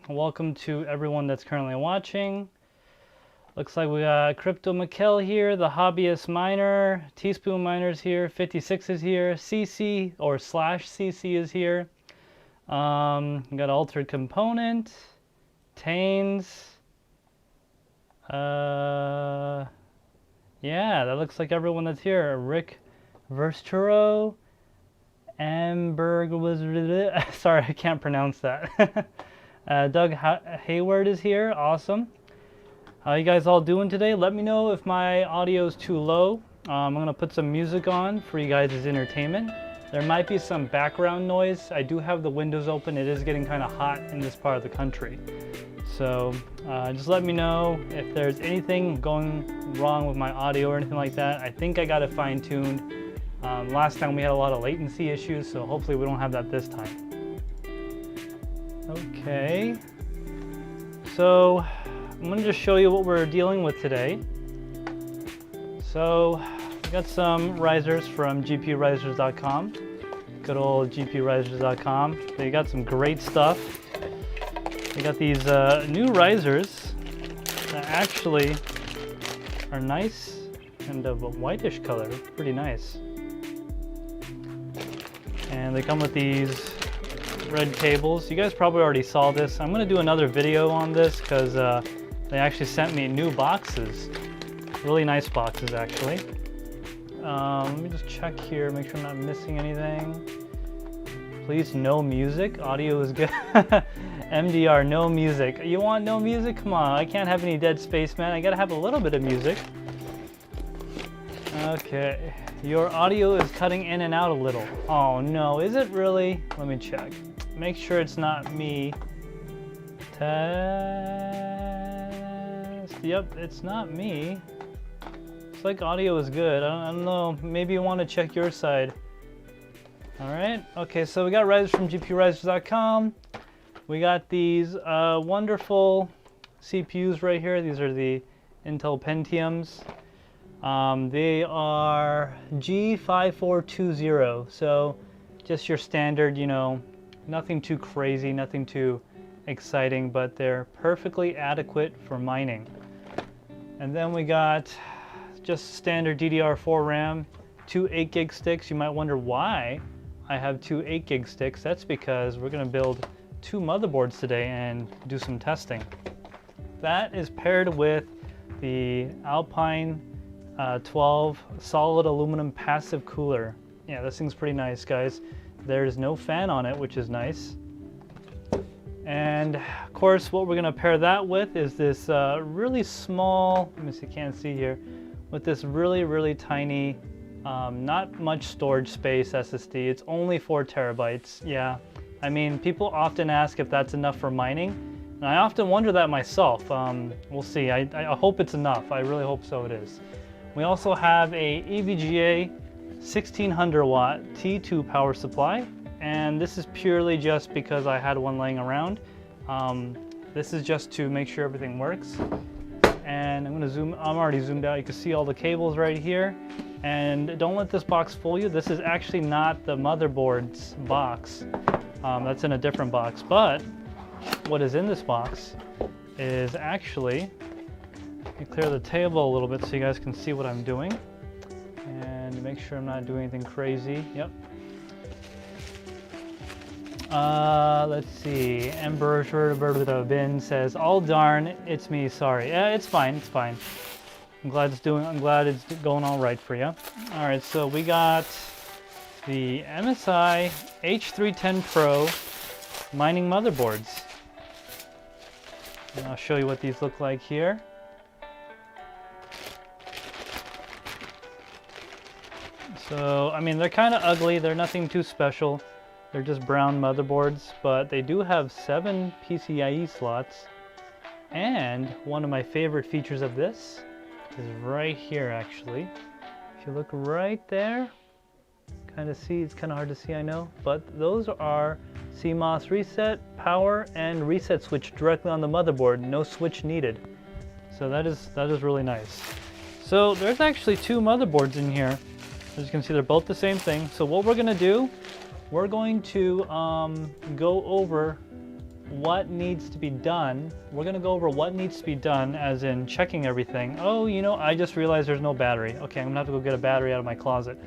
Welcome to everyone that's currently watching. Looks like we got Crypto Mikkel here, the hobbyist miner, Teaspoon Miners here, 56 is here, CC or /CC is here. We got Altered Component, Tains. Yeah, that looks like everyone that's here. Rick Versturo. Amberg was sorry, I can't pronounce that. Doug Hayward is here. Awesome. How you guys all doing today? Let me know if my audio is too low. I'm gonna put some music on for you guys' entertainment. There might be some background noise. I do have the windows open. It is getting kind of hot in this part of the country. So just let me know if there's anything going wrong with my audio or anything like that. I think I got it fine-tuned. Last time we had a lot of latency issues, so hopefully we don't have that this time. Okay, so I'm going to just show you what we're dealing with today. So we got some risers from gpurisers.com, good old gpurisers.com. They got some great stuff. They got these new risers that actually are nice and of a whitish color, pretty nice. And they come with these red cables. You guys probably already saw this. I'm going to do another video on this because they actually sent me new boxes. Really nice boxes, actually. Let me just check here, make sure I'm not missing anything. Please, no music. Audio is good. MDR, no music. You want no music? Come on, I can't have any dead space, man. I gotta have a little bit of music. Okay. Your audio is cutting in and out a little. Oh no, is it really? Let me check. Make sure it's not me. Test. Yep, it's not me. It's like audio is good. I don't know. Maybe you want to check your side. Alright, okay, so we got risers from gpurisers.com. We got these wonderful CPUs right here. These are the Intel Pentiums. They are G5420, so just your standard, you know, nothing too crazy, nothing too exciting, but they're perfectly adequate for mining. And then we got just standard DDR4 RAM, 2 8GB sticks. You might wonder why I have 2 8GB sticks. That's because we're going to build 2 motherboards today and do some testing. That is paired with the Alpine 12 solid aluminum passive cooler. Yeah, this thing's pretty nice, guys. There's no fan on it, which is nice. And of course, what we're gonna pair that with is this really small, let me see, can't see here, with this really tiny, not much storage space SSD. It's only 4 terabytes. Yeah, I mean, people often ask if that's enough for mining, and I often wonder that myself. We'll see. I hope it's enough. I really hope so it is. We also have a EVGA 1600 watt T2 power supply, and this is purely just because I had one laying around. This is just to make sure everything works. And I'm gonna zoom, I'm already zoomed out. You can see all the cables right here. And don't let this box fool you. This is actually not the motherboard's box. That's in a different box. But what is in this box is actually, let me clear the table a little bit so you guys can see what I'm doing. And make sure I'm not doing anything crazy. Yep. Let's see. Ember with a bin says, "Oh darn, it's me. Sorry." Yeah, it's fine. It's fine. I'm glad it's going all right for you. All right, so we got the MSI H310 Pro mining motherboards. And I'll show you what these look like here. So, I mean, they're kind of ugly. They're nothing too special. They're just brown motherboards, but they do have 7 PCIe slots. And one of my favorite features of this is right here, actually. If you look right there, kind of see, it's kind of hard to see, I know, but those are CMOS reset, power, and reset switch directly on the motherboard. No switch needed. So that is really nice. So there's actually 2 motherboards in here. As you can see, they're both the same thing. So what we're gonna do, we're going to go over what needs to be done. We're gonna go over what needs to be done, as in checking everything. Oh, you know, I just realized there's no battery. Okay, I'm gonna have to go get a battery out of my closet.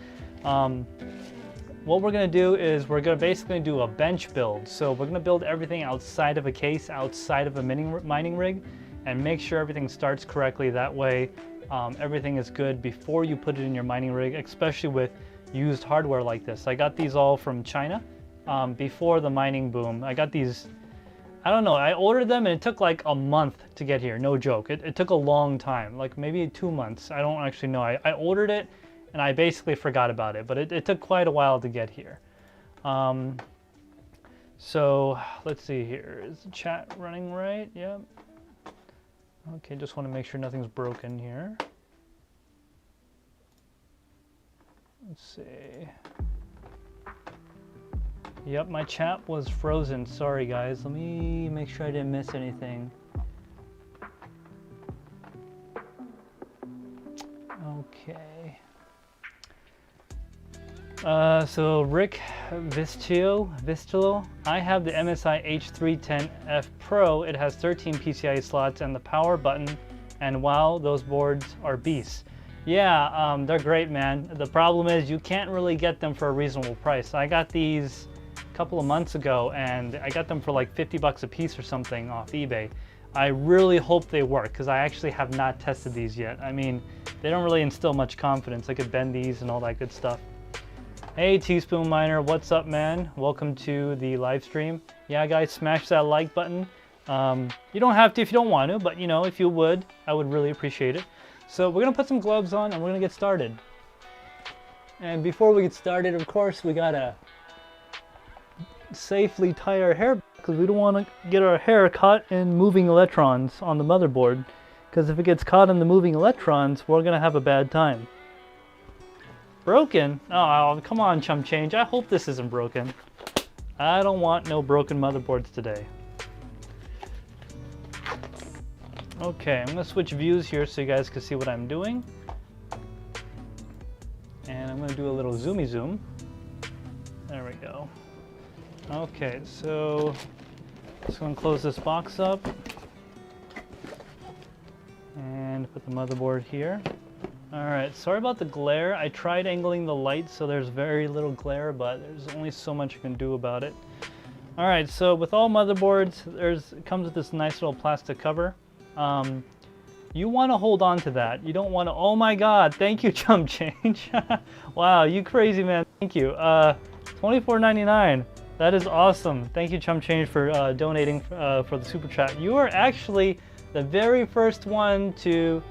What we're gonna do is we're gonna basically do a bench build. So we're gonna build everything outside of a case, outside of a mining rig, and make sure everything starts correctly. That way, everything is good before you put it in your mining rig, especially with used hardware like this. I got these all from China before the mining boom. I got these, I don't know, I ordered them and it took like a month to get here, no joke. It took a long time, like maybe 2 months. I don't actually know. I ordered it and I basically forgot about it, but it took quite a while to get here. So let's see here. Is the chat running right? Yep. Okay, just want to make sure nothing's broken here. Let's see. Yep, my chat was frozen. Sorry, guys. Let me make sure I didn't miss anything. Okay. So Rick Vistilo, I have the MSI H310 Pro. It has 13 PCIe slots and the power button, and wow, those boards are beasts. Yeah, they're great, man. The problem is you can't really get them for a reasonable price. I got these a couple of months ago and I got them for like 50 bucks a piece or something off eBay. I really hope they work because I actually have not tested these yet. I mean, they don't really instill much confidence. I could bend these and all that good stuff. Hey Teaspoon Miner, what's up, man? Welcome to the live stream. Yeah, guys, smash that like button. You don't have to if you don't want to, but you know, if you would, I would really appreciate it. So we're gonna put some gloves on and we're gonna get started. And before we get started, of course, we gotta safely tie our hair because we don't want to get our hair caught in moving electrons on the motherboard. Because if it gets caught in the moving electrons, we're gonna have a bad time. Broken? Oh, come on, Chum Change. I hope this isn't broken. I don't want no broken motherboards today. Okay, I'm gonna switch views here so you guys can see what I'm doing. And I'm gonna do a little zoomy zoom. There we go. Okay, so just gonna close this box up and put the motherboard here. All right, sorry about the glare. I tried angling the light so there's very little glare, but there's only so much you can do about it. All right, so with all motherboards, it comes with this nice little plastic cover. You want to hold on to that. You don't want to, oh my God, thank you, Chump Change. Wow, you crazy man, thank you. $24.99, that is awesome. Thank you, Chump Change, for donating for the super chat. You are actually the very first one to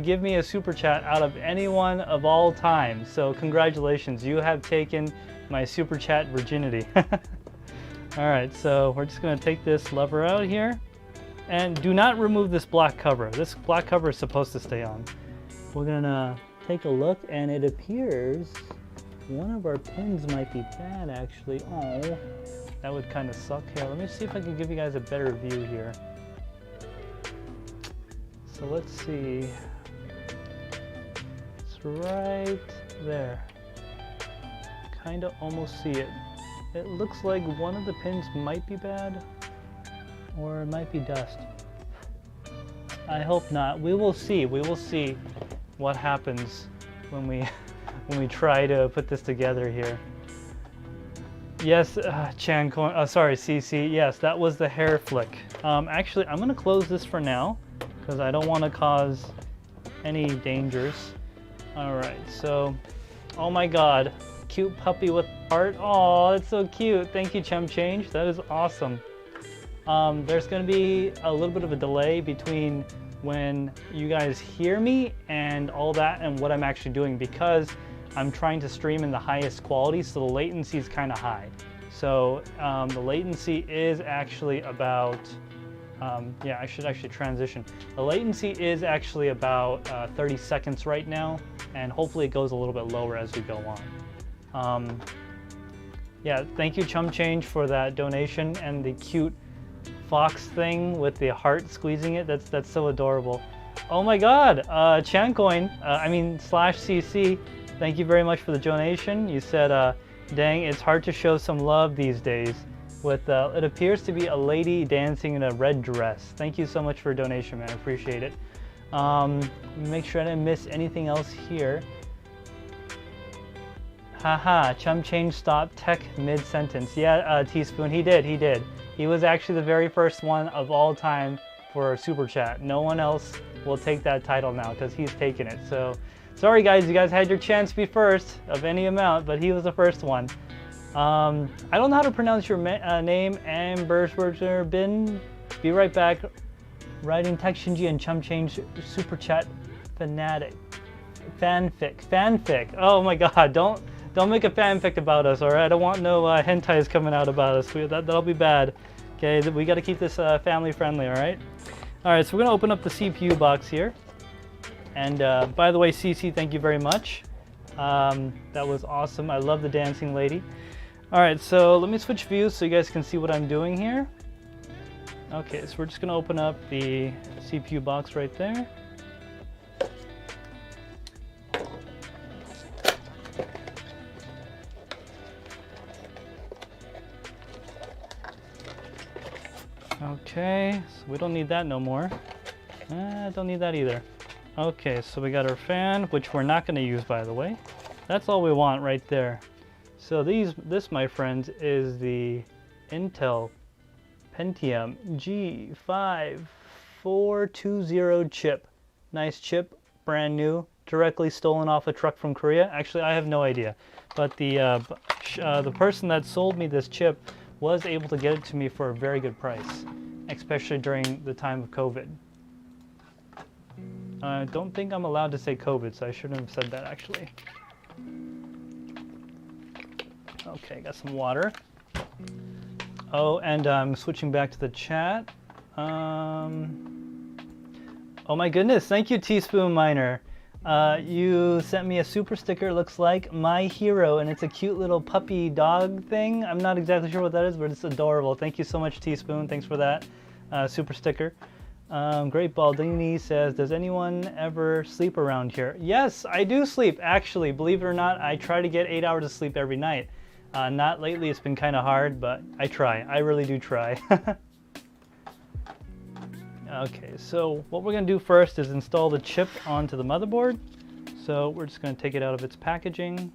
give me a super chat out of anyone of all time. So congratulations, you have taken my super chat virginity. All right, so we're just gonna take this lever out here. And do not remove this black cover. This black cover is supposed to stay on. We're gonna take a look and it appears one of our pins might be bad actually. Oh, that would kind of suck. Here, let me see if I can give you guys a better view here. So let's see. It's right there. Kind of almost see it. It looks like one of the pins might be bad. Or it might be dust. I hope not. We will see. We will see what happens when we try to put this together here. Yes, sorry, CC. Yes, that was the hair flick. Actually, I'm gonna close this for now because I don't want to cause any dangers. All right. So, oh my God, cute puppy with heart. Oh, that's so cute. Thank you, Chum Change. That is awesome. There's going to be a little bit of a delay between when you guys hear me and all that and what I'm actually doing because I'm trying to stream in the highest quality, so the latency is kind of high. So the latency is actually about, yeah, I should actually transition. The latency is actually about 30 seconds right now, and hopefully it goes a little bit lower as we go on. Yeah, thank you, Chum Change, for that donation and the cute fox thing with the heart squeezing it. That's so adorable. Oh my God, Chancoin, /CC, thank you very much for the donation. You said, dang, it's hard to show some love these days. with, it appears to be a lady dancing in a red dress. Thank you so much for a donation, man. I appreciate it. Make sure I didn't miss anything else here. Haha, Chum Change stopped tech mid-sentence. Yeah, Teaspoon, he did. He was actually the very first one of all time for Super Chat. No one else will take that title now because he's taken it. So, sorry guys, you guys had your chance to be first of any amount, but he was the first one. I don't know how to pronounce your name, Ambersworther Bin. Be right back. Writing TekShinji and Chum Change Super Chat Fanfic. Oh my god, don't make a fanfic about us, alright? I don't want no hentais coming out about us. That'll be bad. Okay, we got to keep this family friendly, alright? Alright, so we're going to open up the CPU box here. And by the way, CC, thank you very much. That was awesome. I love the dancing lady. Alright, so let me switch views so you guys can see what I'm doing here. Okay, so we're just going to open up the CPU box right there. Okay, so we don't need that no more. Don't need that either. Okay, so we got our fan, which we're not going to use, by the way. That's all we want right there. So this, my friends, is the Intel Pentium G5420 chip. Nice chip, brand new, directly stolen off a truck from Korea. Actually, I have no idea, but the person that sold me this chip was able to get it to me for a very good price, especially during the time of COVID. I don't think I'm allowed to say COVID, so I shouldn't have said that actually. Okay, got some water. Oh, and I'm switching back to the chat. Oh my goodness, thank you, Teaspoon Miner. You sent me a super sticker, looks like My Hero, and it's a cute little puppy dog thing. I'm not exactly sure what that is, but it's adorable. Thank you so much, Teaspoon. Thanks for that super sticker. Great Baldini says, does anyone ever sleep around here? Yes, I do sleep, actually. Believe it or not, I try to get 8 hours of sleep every night. Not lately, it's been kind of hard, but I try. I really do try. Okay, so what we're going to do first is install the chip onto the motherboard. So we're just going to take it out of its packaging.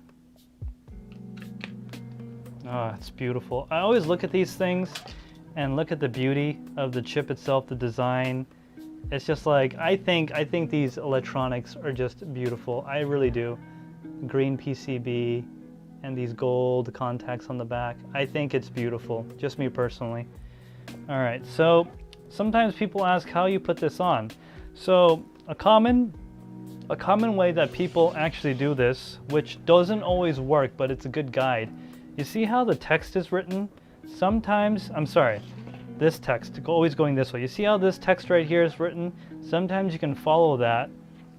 Oh, it's beautiful. I always look at these things and look at the beauty of the chip itself, the design. It's just like, I think these electronics are just beautiful. I really do. Green PCB and these gold contacts on the back. I think it's beautiful, just me personally. All right, so sometimes people ask how you put this on. So a common way that people actually do this, which doesn't always work, but it's a good guide. You see how the text is written? Sometimes, I'm sorry, this text, always going this way. You see how this text right here is written? Sometimes you can follow that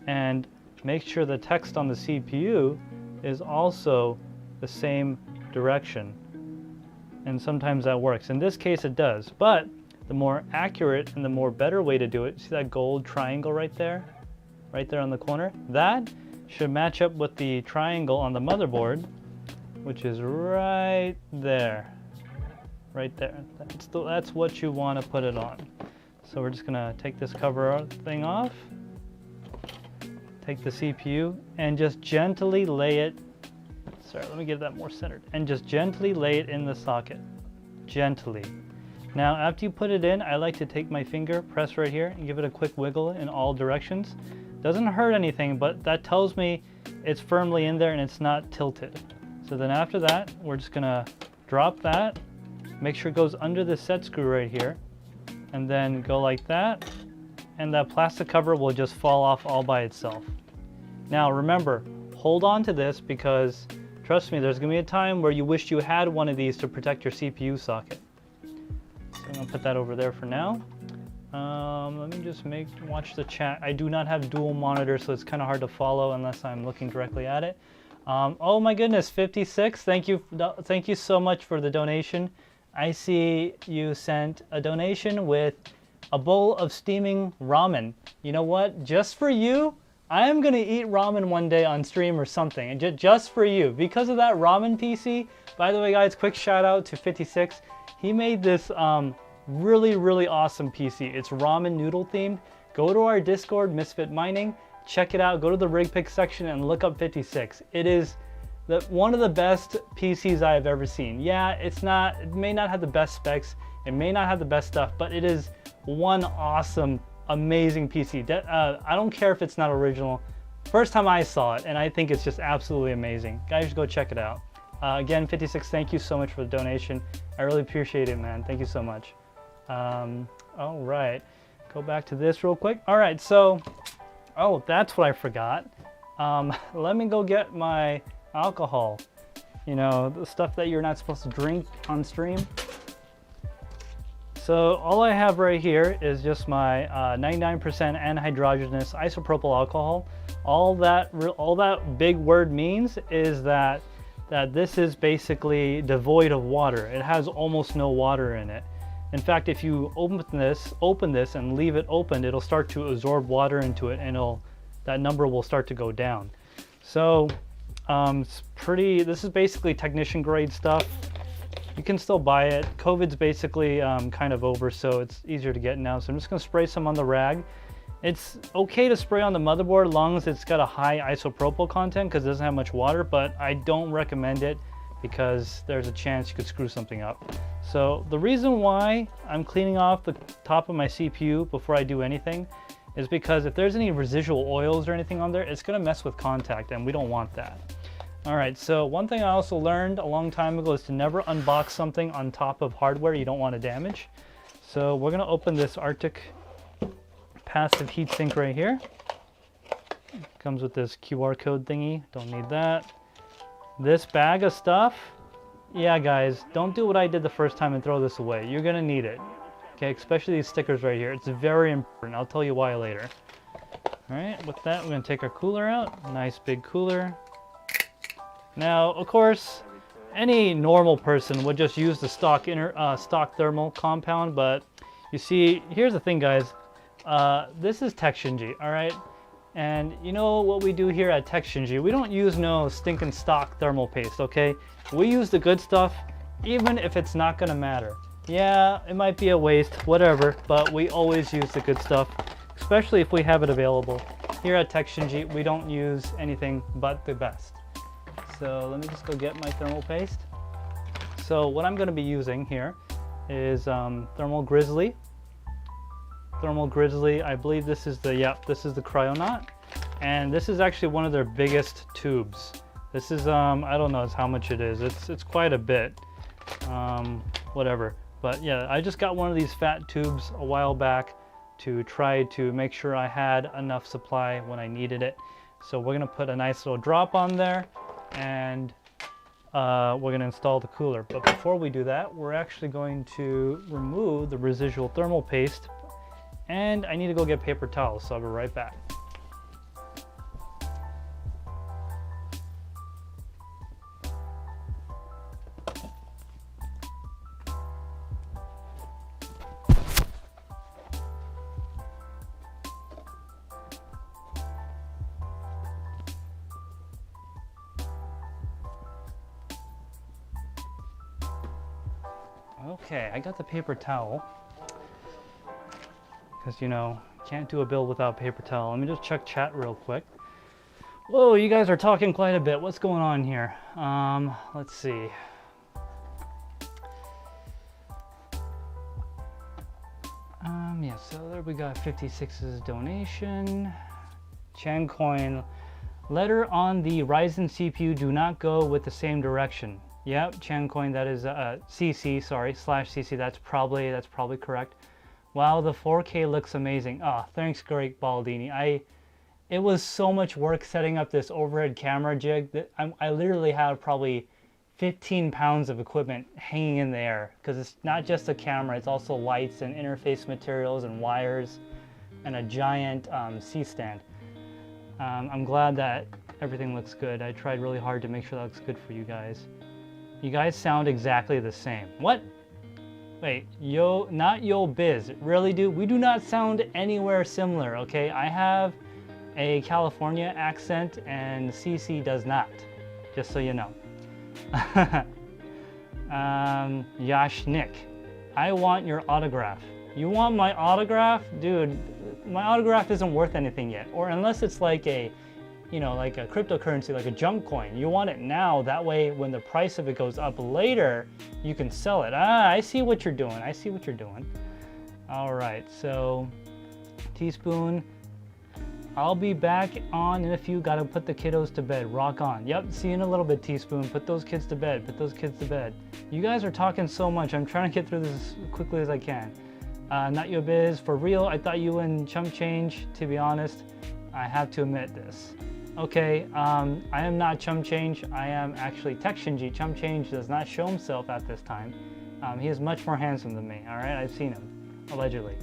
and make sure the text on the CPU is also the same direction. And sometimes that works. In this case it does, but the more accurate and the more better way to do it, see that gold triangle right there on the corner? That should match up with the triangle on the motherboard, which is right there. Right there. That's what you want to put it on. So we're just gonna take this cover thing off, take the CPU, and just gently lay it, sorry, let me get that more centered, and just gently lay it in the socket. Gently. Now, after you put it in, I like to take my finger, press right here, and give it a quick wiggle in all directions. Doesn't hurt anything, but that tells me it's firmly in there and it's not tilted. So then after that, we're just gonna drop that, make sure it goes under the set screw right here, and then go like that, and that plastic cover will just fall off all by itself. Now remember, hold on to this because, trust me, there's gonna be a time where you wish you had one of these to protect your CPU socket. I'm gonna put that over there for now. Let me just watch the chat. I do not have dual monitors, so it's kind of hard to follow unless I'm looking directly at it. Oh my goodness, 56. Thank you so much for the donation. I see you sent a donation with a bowl of steaming ramen. You know what? Just for you, I am gonna eat ramen one day on stream or something, and just for you. Because of that ramen PC, by the way guys, quick shout out to 56. He made this really, really awesome PC. It's ramen noodle themed. Go to our Discord, Misfit Mining, check it out. Go to the rig pick section and look up 56. It is one of the best PCs I have ever seen. Yeah, it may not have the best specs, it may not have the best stuff, but it is one awesome, amazing PC. I don't care if it's not original. First time I saw it, and I think it's just absolutely amazing. Guys, go check it out. Again, 56, thank you so much for the donation. I really appreciate it, man. Thank you so much. All right, go back to this real quick. All right, so, oh, that's what I forgot. Let me go get my alcohol. You know, the stuff that you're not supposed to drink on stream. So all I have right here is just my 99% anhydrogenous isopropyl alcohol. All that big word means is that this is basically devoid of water. It has almost no water in it. In fact, if you open this and leave it open, it'll start to absorb water into it, and that number will start to go down. So this is basically technician grade stuff. You can still buy it. COVID's basically kind of over, so it's easier to get now. So I'm just gonna spray some on the rag. It's okay to spray on the motherboard as long as it's got a high isopropyl content because it doesn't have much water, but I don't recommend it because there's a chance you could screw something up. So the reason why I'm cleaning off the top of my CPU before I do anything is because if there's any residual oils or anything on there, it's gonna mess with contact, and we don't want that. All right, so one thing I also learned a long time ago is to never unbox something on top of hardware you don't want to damage. So we're gonna open this Arctic passive heatsink right here. Comes with this QR code thingy, don't need that. This bag of stuff, yeah guys, don't do what I did the first time and throw this away. You're gonna need it, okay? Especially these stickers right here. It's very important. I'll tell you why later. All right, with that, we're gonna take our cooler out. Nice big cooler. Now, of course, any normal person would just use the stock thermal compound, but you see, here's the thing, guys. This is TekShinji, all right? And you know what we do here at TekShinji? We don't use no stinking stock thermal paste, okay? We use the good stuff, even if it's not gonna matter. Yeah, it might be a waste, whatever, but we always use the good stuff, especially if we have it available. Here at TekShinji, we don't use anything but the best. So let me just go get my thermal paste. So what I'm going to be using here is Thermal Grizzly. Thermal Grizzly, I believe this is the Cryonaut. And this is actually one of their biggest tubes. This is, I don't know how much it is. It's quite a bit, whatever. But yeah, I just got one of these fat tubes a while back to try to make sure I had enough supply when I needed it. So we're going to put a nice little drop on there. And we're going to install the cooler. But before we do that, we're actually going to remove the residual thermal paste, and I need to go get paper towels, so I'll be right back. Okay, I got the paper towel, because you know, can't do a build without paper towel. Let me just check chat real quick. Whoa, you guys are talking quite a bit. What's going on here? Let's see. Yeah, so there we got 56's donation. Chancoin, letter on the Ryzen CPU do not go with the same direction. Yep, Chancoin, that is CC, sorry, /CC, that's probably correct. Wow, the 4K looks amazing. Ah, thanks, Greg Baldini. It was so much work setting up this overhead camera jig that I literally have probably 15 pounds of equipment hanging in the air, because it's not just a camera, it's also lights and interface materials and wires and a giant C-stand. I'm glad that everything looks good. I tried really hard to make sure that looks good for you guys. You guys sound exactly the same. What? Wait, not yo biz. Really, dude? We do not sound anywhere similar, okay? I have a California accent and CC does not, just so you know. Yashnik, I want your autograph. You want my autograph? Dude, my autograph isn't worth anything yet. Or unless it's like a, you know, like a cryptocurrency, like a junk coin. You want it now, that way when the price of it goes up later, you can sell it. Ah, I see what you're doing. I see what you're doing. All right, so Teaspoon, I'll be back on in a few. Gotta put the kiddos to bed. Rock on. Yep, see you in a little bit, Teaspoon. Put those kids to bed. Put those kids to bed. You guys are talking so much. I'm trying to get through this as quickly as I can. Not your biz. For real, I thought you and Chump Change, to be honest. I have to admit this. Okay, I am not Chump Change. I am actually TekShinji. Chump Change does not show himself at this time. He is much more handsome than me, all right? I've seen him, allegedly.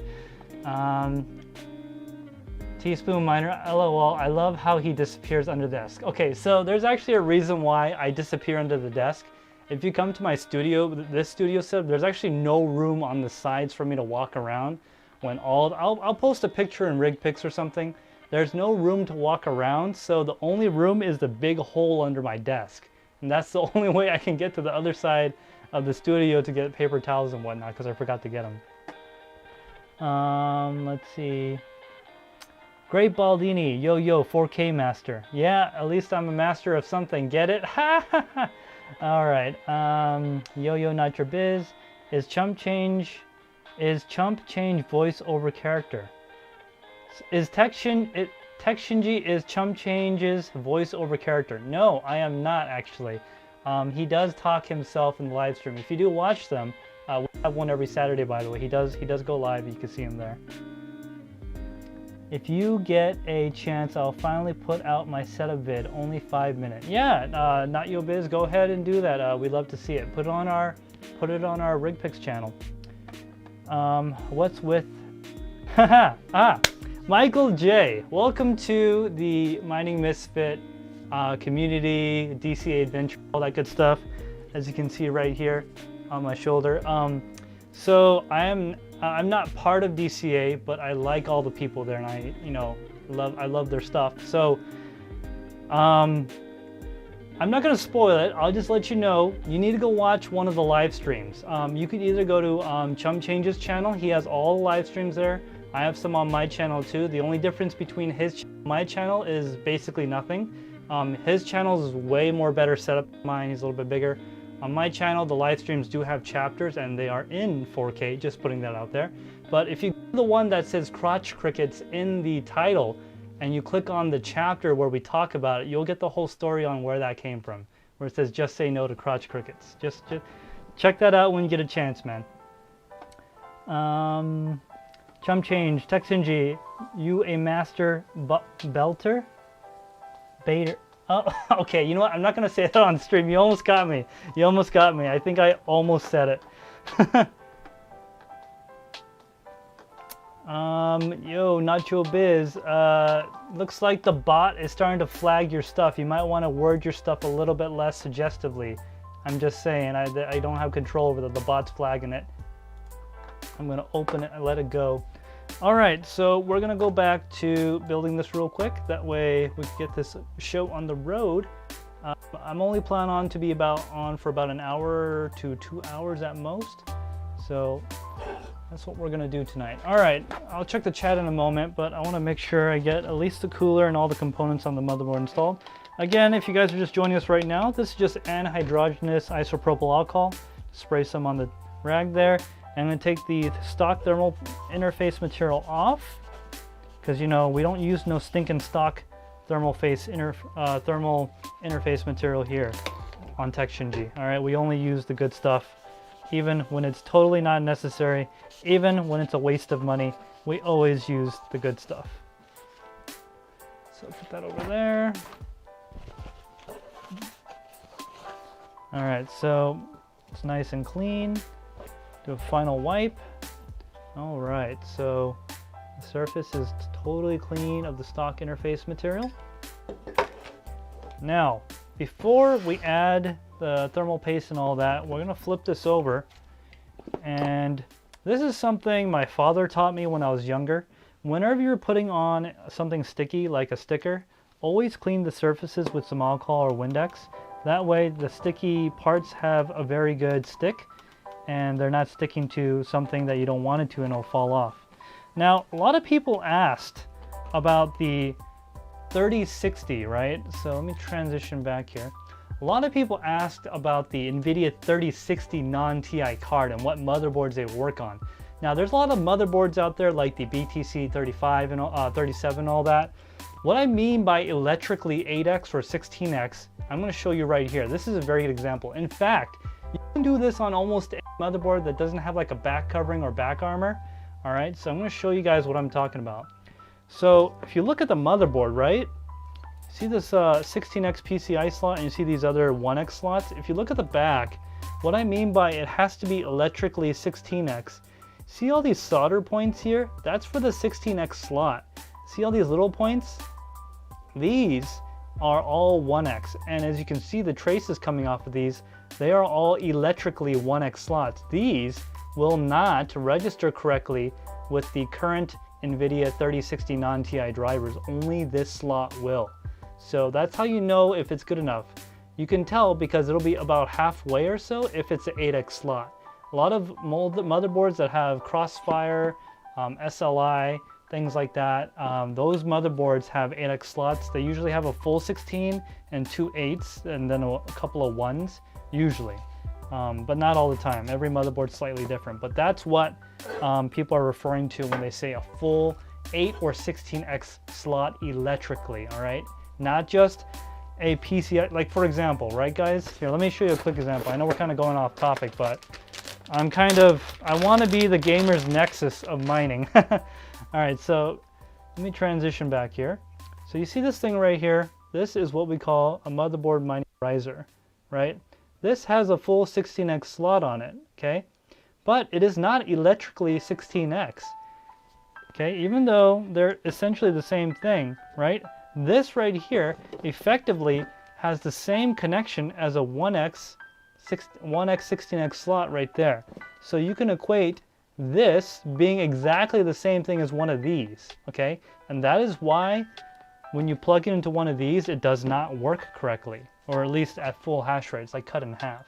Teaspoon Miner, LOL, I love how he disappears under the desk. Okay, so there's actually a reason why I disappear under the desk. If you come to my studio, this studio setup, there's actually no room on the sides for me to walk around. When I'll post a picture in RigPix or something. There's no room to walk around, so the only room is the big hole under my desk. And that's the only way I can get to the other side of the studio to get paper towels and whatnot, because I forgot to get them. Let's see. Great Baldini, yo, 4K master. Yeah, at least I'm a master of something. Get it? Ha ha ha. All right. Yo, not your biz. Is Chump Change voice over character? Is TekShinji is Chump Change's voice over character? No, I am not actually. He does talk himself in the live stream. If you do watch them, we have one every Saturday, by the way. He does go live. You can see him there. If you get a chance, I'll finally put out my setup vid. Only 5 minutes. Yeah, not your biz. Go ahead and do that. We'd love to see it. Put it on our RigPix channel. What's with? Haha. Michael J. Welcome to the Mining Misfit community, DCA adventure, all that good stuff. As you can see right here on my shoulder. So I'm not part of DCA, but I like all the people there, and I love their stuff. So I'm not gonna spoil it. I'll just let you know. You need to go watch one of the live streams. You could either go to Chump Change's channel. He has all the live streams there. I have some on my channel too. The only difference between my channel is basically nothing. His channel is way more better set up than mine. He's a little bit bigger. On my channel, the live streams do have chapters and they are in 4K, just putting that out there. But if you go to the one that says crotch crickets in the title and you click on the chapter where we talk about it, you'll get the whole story on where that came from, where it says just say no to crotch crickets. Just check that out when you get a chance, man. Chump Change, TekShinji, you a master belter? Baiter. Oh, okay, you know what? I'm not going to say that on stream. You almost got me. You almost got me. I think I almost said it. Yo, Nacho Biz. Looks like the bot is starting to flag your stuff. You might want to word your stuff a little bit less suggestively. I'm just saying, I don't have control over the bot's flagging it. I'm going to open it and let it go. All right, so we're going to go back to building this real quick. That way we can get this show on the road. I'm only planning on to be on for about an hour to 2 hours at most. So that's what we're going to do tonight. All right, I'll check the chat in a moment, but I want to make sure I get at least the cooler and all the components on the motherboard installed. Again, if you guys are just joining us right now, this is just anhydrogenous isopropyl alcohol. Spray some on the rag there. I'm going to take the stock thermal interface material off because, you know, we don't use no stinking stock thermal interface material here on TekShinji. All right, we only use the good stuff, even when it's totally not necessary, even when it's a waste of money. We always use the good stuff. So put that over there. All right, so it's nice and clean. Do a final wipe. All right, so the surface is totally clean of the stock interface material. Now, before we add the thermal paste and all that, we're gonna flip this over. And this is something my father taught me when I was younger. Whenever you're putting on something sticky like a sticker, always clean the surfaces with some alcohol or Windex. That way the sticky parts have a very good stick and they're not sticking to something that you don't want it to and it'll fall off. Now, a lot of people asked about the 3060, right? So let me transition back here. A lot of people asked about the NVIDIA 3060 non-TI card and what motherboards they work on. Now, there's a lot of motherboards out there like the BTC 35 and 37 and all that. What I mean by electrically 8X or 16X, I'm going to show you right here. This is a very good example. In fact, you can do this on almost any motherboard that doesn't have like a back covering or back armor. All right, so I'm going to show you guys what I'm talking about. So if you look at the motherboard, right? See this 16X PCIe slot and you see these other 1X slots? If you look at the back, what I mean by it has to be electrically 16X. See all these solder points here? That's for the 16X slot. See all these little points? These are all 1X. And as you can see, the traces coming off of these, they are all electrically 1X slots. These will not register correctly with the current NVIDIA 3060 non-TI drivers. Only this slot will. So that's how you know if it's good enough. You can tell because it'll be about halfway or so if it's an 8X slot. A lot of motherboards that have Crossfire, SLI, things like that, those motherboards have 8X slots. They usually have a full 16 and 2 8s and then a couple of 1s, usually. But not all the time. Every motherboard's slightly different. But that's what people are referring to when they say a full 8 or 16X slot electrically, all right? Not just a PCI, like for example, right guys? Here, let me show you a quick example. I know we're kind of going off topic, but I want to be the gamer's nexus of mining. All right, so let me transition back here. So you see this thing right here? This is what we call a motherboard mining riser, right? This has a full 16X slot on it, okay? But it is not electrically 16X, okay? Even though they're essentially the same thing, right? This right here effectively has the same connection as a 1X 16X slot right there. So you can equate this being exactly the same thing as one of these, okay? And that is why when you plug it into one of these, it does not work correctly, or at least at full hash rate. It's like cut in half.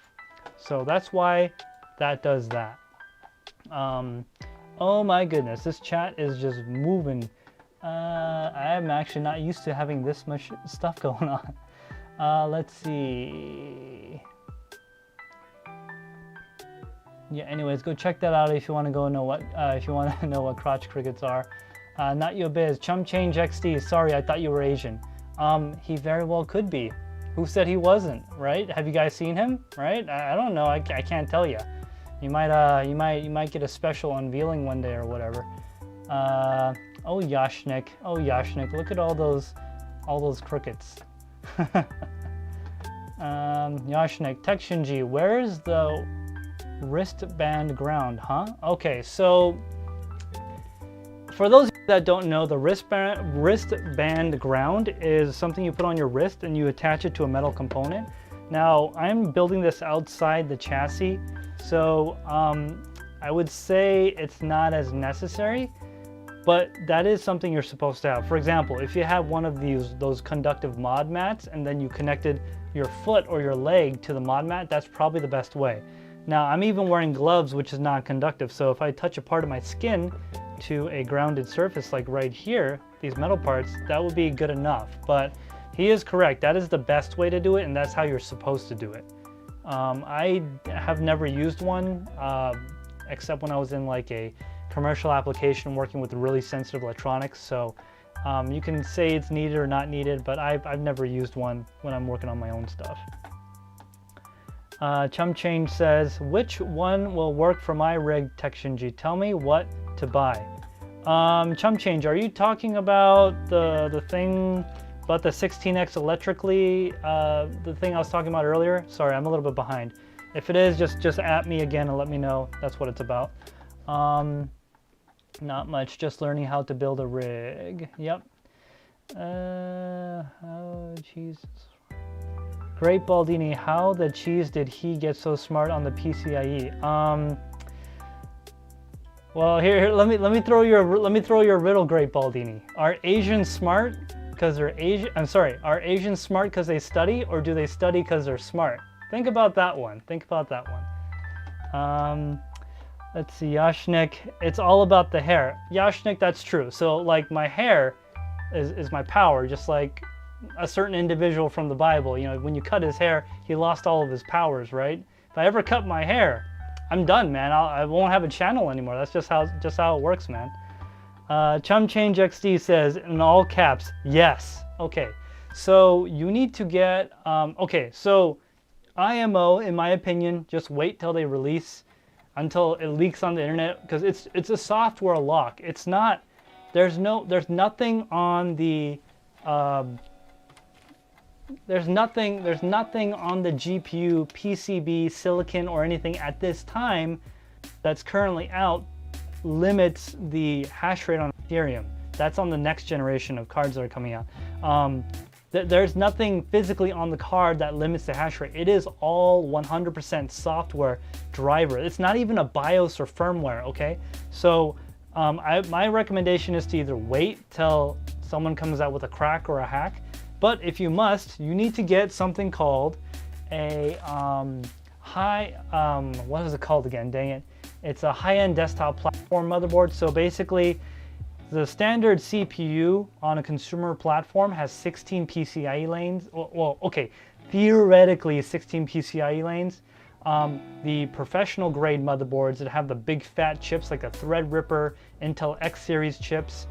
So that's why that does that. Oh my goodness, this chat is just moving. I am actually not used to having this much stuff going on. Let's see. Yeah, anyways, go check that out if you want to go know what crotch crickets are. Not your biz. Chum Change XD. Sorry, I thought you were Asian. He very well could be. Who said he wasn't? Right? Have you guys seen him? Right? I don't know. I can't tell you. You might get a special unveiling one day or whatever. Oh Yashnik. Oh Yashnik. Look at all those crickets. Yashnik. TekShinji. Where's the wristband ground, huh? Okay, so for those that don't know, the wristband ground is something you put on your wrist and you attach it to a metal component. Now, I'm building this outside the chassis, so I would say it's not as necessary, but that is something you're supposed to have. For example, if you have one of those conductive mod mats and then you connected your foot or your leg to the mod mat, that's probably the best way. Now, I'm even wearing gloves, which is not conductive, so if I touch a part of my skin to a grounded surface like right here, these metal parts, that would be good enough. But he is correct. That is the best way to do it, and that's how you're supposed to do it. I have never used one, except when I was in like a commercial application working with really sensitive electronics. So you can say it's needed or not needed, but I've never used one when I'm working on my own stuff. Chum Change says, which one will work for my rig, TekShinji? Tell me what to buy. Chum Change, are you talking about the thing about the 16X electrically, the thing I was talking about earlier? Sorry, I'm a little bit behind. If it is, just at me again and let me know. That's what it's about. Not much, just learning how to build a rig. Yep. Oh, Jesus. Great Baldini, how the cheese did he get so smart on the PCIe? Well, here let me throw you a riddle, Great Baldini. Are Asians smart? because they're Asian? I'm sorry, are Asians smart because they study, or do they study because they're smart? Think about that one. Think about that one. Let's see, Yashnik, it's all about the hair. Yashnik, that's true. So like my hair is my power, just like a certain individual from the Bible. You know, when you cut his hair, he lost all of his powers, right? If I ever cut my hair, I'm done, man. I won't have a channel anymore. That's just how it works, man. Chum Change XD says in all caps, yes. Okay, so you need to get, okay, so IMO, in my opinion, just wait till they release, until it leaks on the internet, because it's a software lock. It's not, there's nothing on the, there's nothing on the GPU, PCB, silicon, or anything at this time that's currently out limits the hash rate on Ethereum. That's on the next generation of cards that are coming out. There's nothing physically on the card that limits the hash rate. It is all 100% software driver. It's not even a BIOS or firmware, okay? So my recommendation is to either wait till someone comes out with a crack or a hack, but if you must, you need to get something called a what is it called again? Dang it. It's a high-end desktop platform motherboard. So basically, the standard CPU on a consumer platform has 16 PCIe lanes. Well, okay, theoretically 16 PCIe lanes. The professional grade motherboards that have the big fat chips like the Threadripper, Intel X series chips,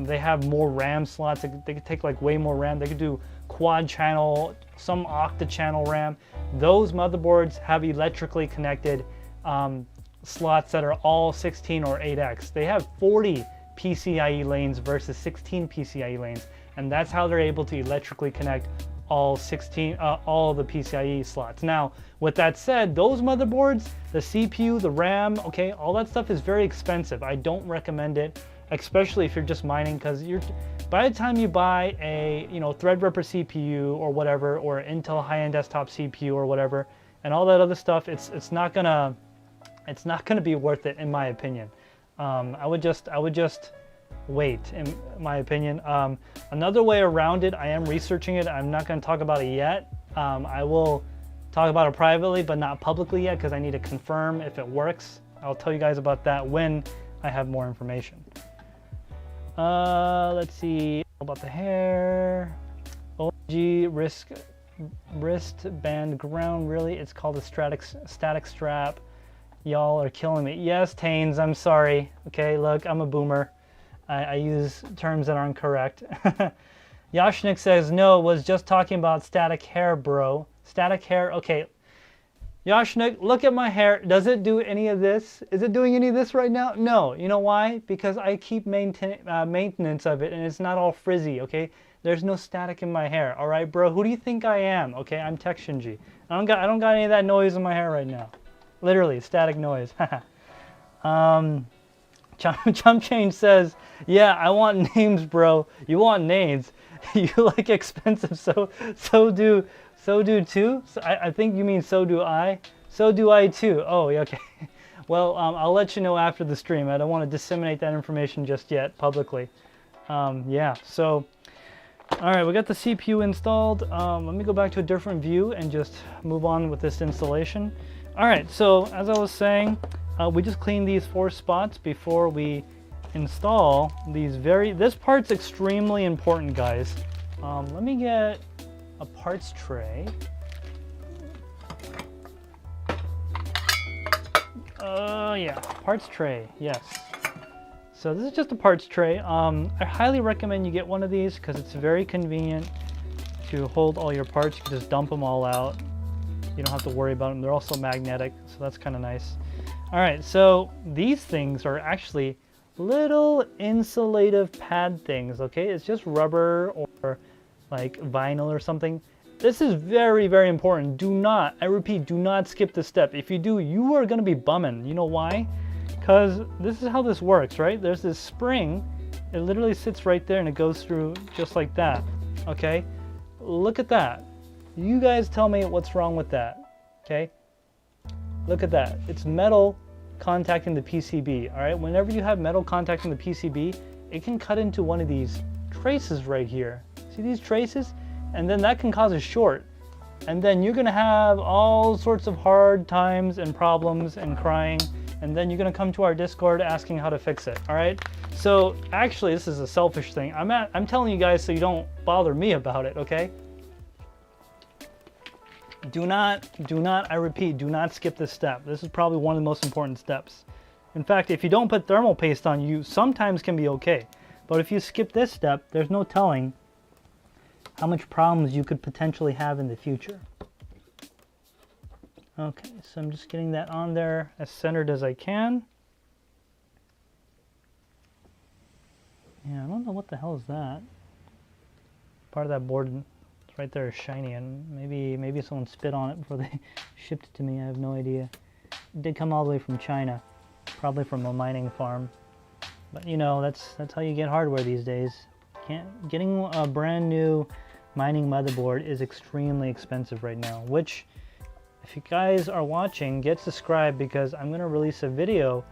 they have more RAM slots. They could take like way more RAM. They could do quad channel, some octa channel RAM. Those motherboards have electrically connected slots that are all 16 or 8X. They have 40 PCIe lanes versus 16 PCIe lanes, and that's how they're able to electrically connect all 16, all the PCIe slots. Now, with that said, those motherboards, the CPU, the RAM, okay, all that stuff is very expensive. I don't recommend it, especially if you're just mining, because by the time you buy a Threadripper CPU or whatever, or Intel high-end desktop CPU or whatever, and all that other stuff, it's not gonna be worth it, in my opinion. I would just wait, in my opinion. Another way around it, I am researching it. I'm not going to talk about it yet. I will talk about it privately, but not publicly yet, because I need to confirm if it works. I'll tell you guys about that when I have more information. Let's see about the hair. OG wristband ground. Really, it's called a static strap. Y'all are killing me. Yes, Taines, I'm sorry. Okay, look, I'm a boomer. I use terms that aren't correct. Yashnik says, no, was just talking about static hair, bro. Static hair, okay. Yashnik, look at my hair. Does it do any of this? Is it doing any of this right now? No. You know why? Because I keep maintenance of it, and it's not all frizzy, okay? There's no static in my hair, all right, bro? Who do you think I am? Okay, I'm TekShinji. I don't got any of that noise in my hair right now. Literally, static noise. Chump Change says, yeah, I want names, bro. You want names. You like expensive, so do too? So I think you mean so do I. So do I too. Oh, okay. Well, I'll let you know after the stream. I don't want to disseminate that information just yet publicly. Yeah, so, all right, we got the CPU installed. Let me go back to a different view and just move on with this installation. All right, so as I was saying, we just cleaned these 4 spots before we install these this part's extremely important, guys. Let me get a parts tray. Yeah, parts tray, yes. So this is just a parts tray. I highly recommend you get one of these because it's very convenient to hold all your parts. You can just dump them all out. You don't have to worry about them. They're also magnetic, so that's kind of nice. All right, so these things are actually little insulative pad things, okay? It's just rubber or like vinyl or something. This is very, very important. Do not, I repeat, do not skip this step. If you do, you are gonna be bumming. You know why? Because this is how this works, right? There's this spring. It literally sits right there and it goes through just like that, okay? Look at that. You guys tell me what's wrong with that, okay? Look at that. It's metal contacting the PCB, all right? Whenever you have metal contacting the PCB, it can cut into one of these traces right here. See these traces? And then that can cause a short. And then you're gonna have all sorts of hard times and problems and crying. And then you're gonna come to our Discord asking how to fix it, all right? So actually, this is a selfish thing. I'm telling you guys so you don't bother me about it, okay? Do not, I repeat, do not skip this step. This is probably one of the most important steps. In fact, if you don't put thermal paste on, you sometimes can be okay. But if you skip this step, there's no telling how much problems you could potentially have in the future. Okay, so I'm just getting that on there as centered as I can. Yeah, I don't know what the hell is that. Part of that board right there is shiny, and maybe someone spit on it before they shipped it to me. I have no idea. It did come all the way from China, probably from a mining farm. But you know, that's how you get hardware these days. Getting a brand new mining motherboard is extremely expensive right now. Which, if you guys are watching, get subscribed, because I'm gonna release a video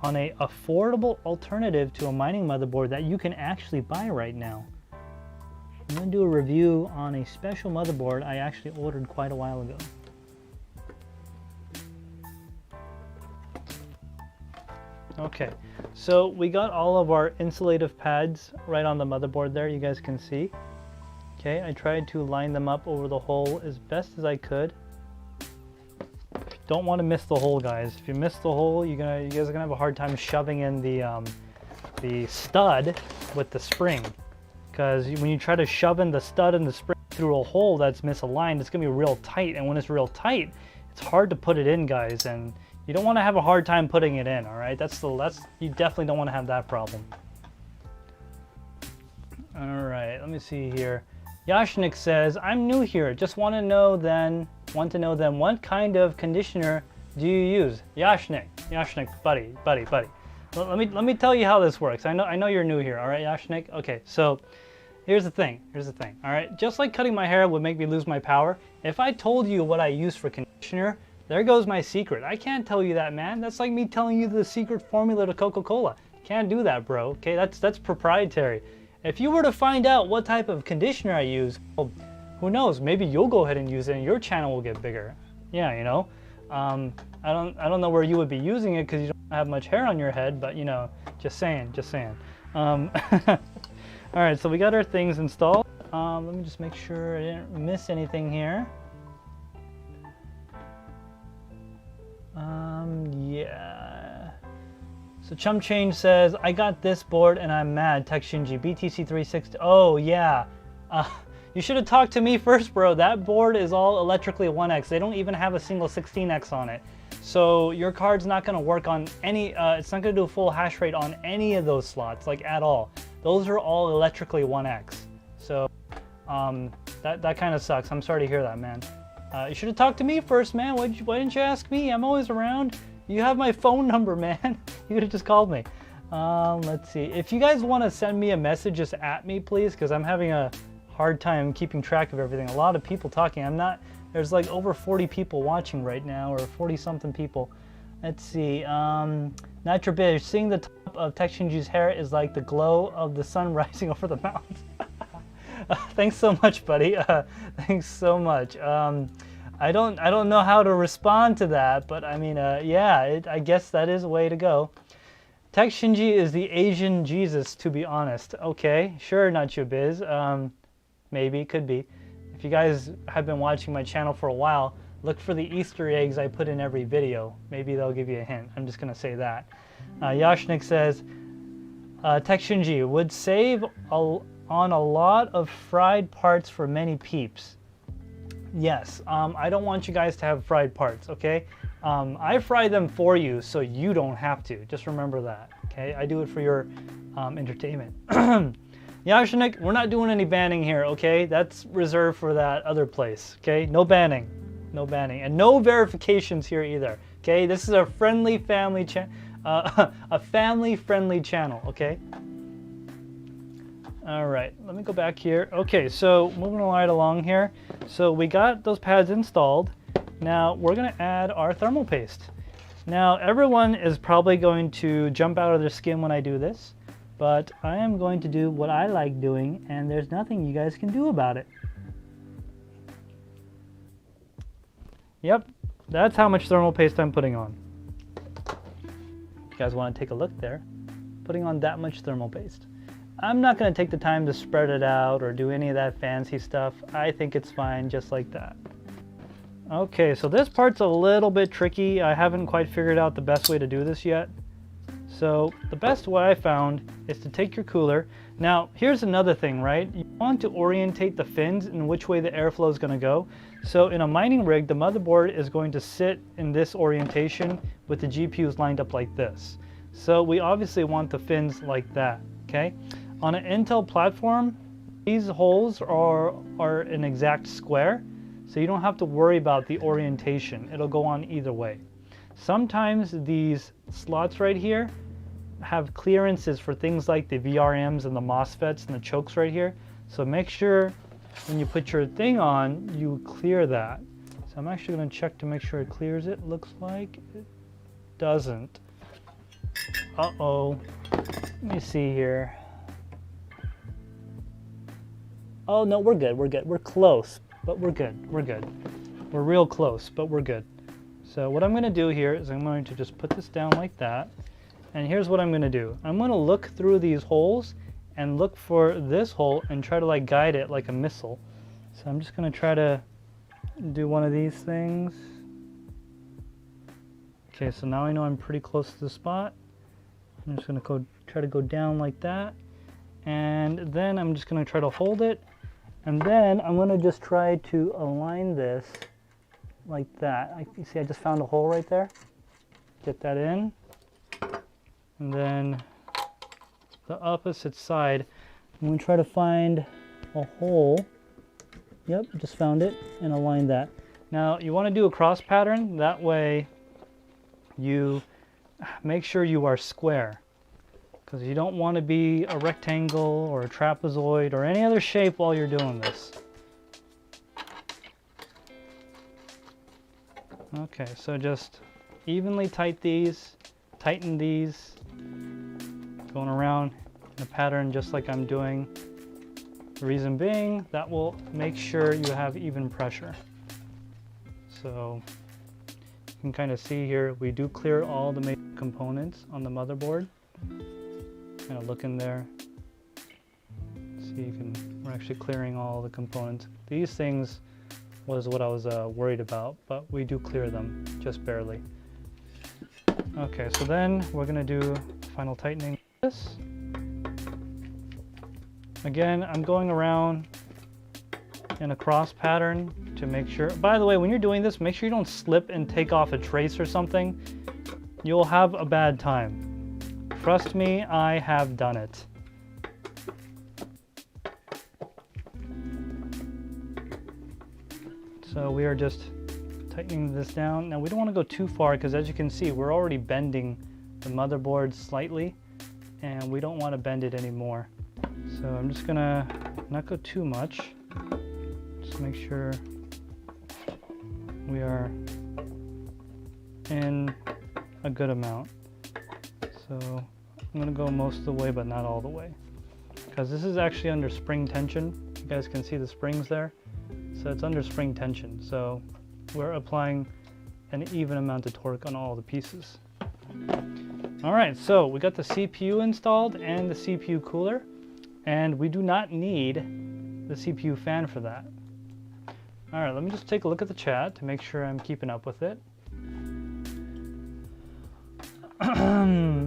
on a affordable alternative to a mining motherboard that you can actually buy right now. I'm going to do a review on a special motherboard I actually ordered quite a while ago. Okay, so we got all of our insulative pads right on the motherboard there, you guys can see. Okay, I tried to line them up over the hole as best as I could. Don't want to miss the hole, guys. If you miss the hole, you guys are gonna have a hard time shoving in the stud with the spring. Because when you try to shove in the stud and the spring through a hole that's misaligned, it's gonna be real tight. And when it's real tight, it's hard to put it in, guys. And you don't want to have a hard time putting it in. All right, you definitely don't want to have that problem. All right, let me see here. Yashnik says, I'm new here. Just want to know then, what kind of conditioner do you use? Yashnik, buddy. Let me tell you how this works. I know you're new here, all right, Yashnik? Okay, so here's the thing, all right? Just like cutting my hair would make me lose my power, if I told you what I use for conditioner, there goes my secret. I can't tell you that, man. That's like me telling you the secret formula to Coca-Cola. Can't do that, bro, okay? That's proprietary. If you were to find out what type of conditioner I use, well, who knows? Maybe you'll go ahead and use it and your channel will get bigger. Yeah, you know? I don't know where you would be using it because you don't have much hair on your head, but you know, just saying. All right, so we got our things installed. Let me just make sure I didn't miss anything here. Yeah. So Chum Change says, I got this board and I'm mad. TekShinji, BTC 360. Oh yeah. You should have talked to me first, bro. That board is all electrically 1X. They don't even have a single 16X on it. So your card's not going to work on any, it's not going to do a full hash rate on any of those slots, like at all. Those are all electrically 1X. So that kind of sucks. I'm sorry to hear that, man. You should have talked to me first, man. Why didn't you ask me? I'm always around. You have my phone number, man. You could have just called me. Let's see. If you guys want to send me a message, just at me, please, because I'm having a hard time keeping track of everything. A lot of people talking. There's like over 40 people watching right now, or 40 something people. Let's see. Nitrobish, seeing the top of TekShinji's hair is like the glow of the sun rising over the mountains. Thanks so much, buddy. Thanks so much. I don't know how to respond to that, but I mean, yeah, I guess that is a way to go. TekShinji is the Asian Jesus, to be honest. Okay, sure, Nachobiz. Maybe, could be. If you guys have been watching my channel for a while, look for the Easter eggs I put in every video. Maybe they'll give you a hint. I'm just going to say that. Yashnik says, TekShinji would save on a lot of fried parts for many peeps. Yes, I don't want you guys to have fried parts, okay? I fry them for you so you don't have to. Just remember that, okay? I do it for your entertainment. Yashnik, we're not doing any banning here, okay? That's reserved for that other place, okay? No banning. No banning. And no verifications here either, okay? This is a friendly family a family-friendly channel, okay? All right, let me go back here. Okay, so moving right along here. So we got those pads installed. Now we're gonna add our thermal paste. Now everyone is probably going to jump out of their skin when I do this, but I am going to do what I like doing, and there's nothing you guys can do about it. Yep, that's how much thermal paste I'm putting on. You guys want to take a look there? Putting on that much thermal paste. I'm not going to take the time to spread it out or do any of that fancy stuff. I think it's fine just like that. Okay, so this part's a little bit tricky. I haven't quite figured out the best way to do this yet. So the best way I found is to take your cooler. Now, here's another thing, right? You want to orientate the fins in which way the airflow is going to go. So in a mining rig, the motherboard is going to sit in this orientation with the GPUs lined up like this. So we obviously want the fins like that, okay? On an Intel platform, these holes are an exact square, so you don't have to worry about the orientation. It'll go on either way. Sometimes these slots right here have clearances for things like the VRMs and the MOSFETs and the chokes right here. So make sure when you put your thing on, you clear that. So I'm actually going to check to make sure it clears it. Looks like it doesn't. Uh-oh. Let me see here. Oh, no, we're good. We're good. We're close, but we're good. We're good. We're real close, but we're good. So what I'm going to do here is I'm going to just put this down like that. And here's what I'm going to do. I'm going to look through these holes and look for this hole and try to like guide it like a missile. So I'm just going to try to do one of these things. Okay, so now I know I'm pretty close to the spot. I'm just going to try to go down like that. And then I'm just going to try to hold it. And then I'm going to just try to align this like that. You see I just found a hole right there. Get that in. And then the opposite side, I'm going to try to find a hole. Yep, just found it and align that. Now you want to do a cross pattern. That way you make sure you are square, because you don't want to be a rectangle or a trapezoid or any other shape while you're doing this. Okay, so just evenly tighten these, going around in a pattern just like I'm doing. The reason being, that will make sure you have even pressure. So you can kind of see here, we do clear all the main components on the motherboard. Kind of look in there. See, we're actually clearing all the components. These things was what I was worried about, but we do clear them just barely. Okay, so then we're gonna do final tightening of this. Again, I'm going around in a cross pattern to make sure. By the way, when you're doing this, make sure you don't slip and take off a trace or something. You'll have a bad time. Trust me, I have done it. So we are just tightening this down. Now we don't want to go too far, because as you can see, we're already bending the motherboard slightly, and we don't want to bend it anymore. So I'm just gonna not go too much. Just make sure we are in a good amount. So I'm gonna go most of the way, but not all the way, because this is actually under spring tension. You guys can see the springs there. So it's under spring tension. So we're applying an even amount of torque on all the pieces. All right, so we got the CPU installed and the CPU cooler, and we do not need the CPU fan for that. All right, let me just take a look at the chat to make sure I'm keeping up with it.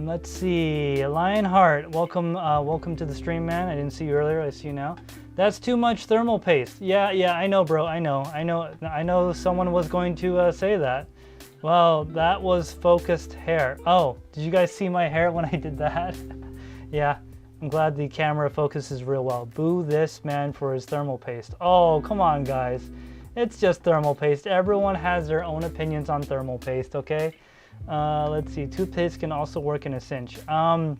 Let's see, Lionheart, welcome, welcome to the stream, man. I didn't see you earlier, I see you now. That's too much thermal paste. Yeah, I know, bro, I know someone was going to say that. Well, that was focused hair. Oh, did you guys see my hair when I did that? Yeah, I'm glad the camera focuses real well. Boo this man for his thermal paste. Oh, come on, guys. It's just thermal paste. Everyone has their own opinions on thermal paste, okay? Let's see, toothpaste can also work in a cinch. I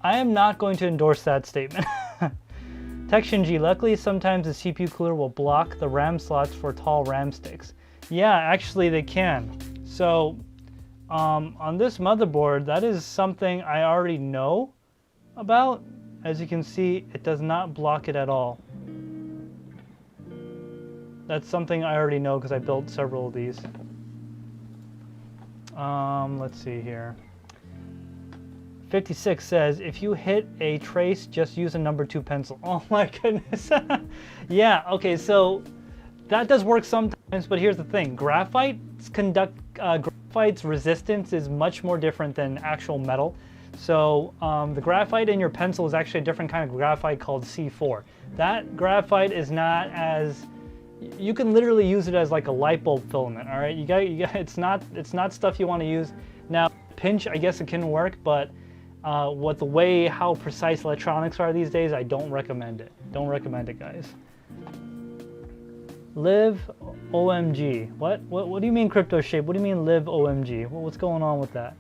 am not going to endorse that statement. TekShinji, luckily sometimes the CPU cooler will block the RAM slots for tall RAM sticks. Yeah, actually they can. So on this motherboard, that is something I already know. about. As you can see, it does not block it at all. That's something I already know because I built several of these. Let's see here. 56 says, if you hit a trace, just use a number 2 pencil. Oh my goodness. Yeah, okay, so that does work sometimes, but here's the thing. Graphite's resistance is much more different than actual metal. So the graphite in your pencil is actually a different kind of graphite called C4. That graphite is not as, you can literally use it as like a light bulb filament, all right? You got it's not stuff you want to use. Now, pinch, I guess it can work, but with the way how precise electronics are these days, I don't recommend it. Don't recommend it, guys. Live OMG. What do you mean crypto shape? What do you mean live OMG? What's going on with that?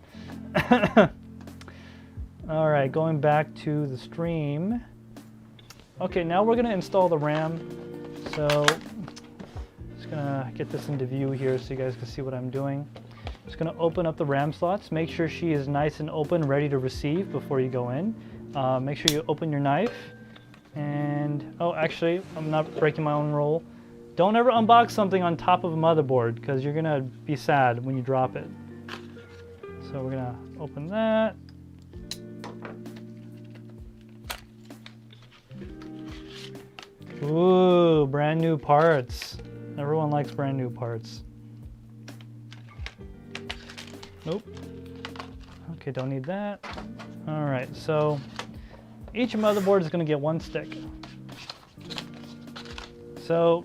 All right, going back to the stream. Okay, now we're gonna install the RAM. So just gonna get this into view here so you guys can see what I'm doing. Just gonna open up the RAM slots. Make sure she is nice and open, ready to receive before you go in. Make sure you open your knife. And, oh, actually, I'm not breaking my own rule. Don't ever unbox something on top of a motherboard because you're gonna be sad when you drop it. So we're gonna open that. Ooh, brand new parts. Everyone likes brand new parts. Nope. Okay, don't need that. All right, so each motherboard is going to get 1 stick. So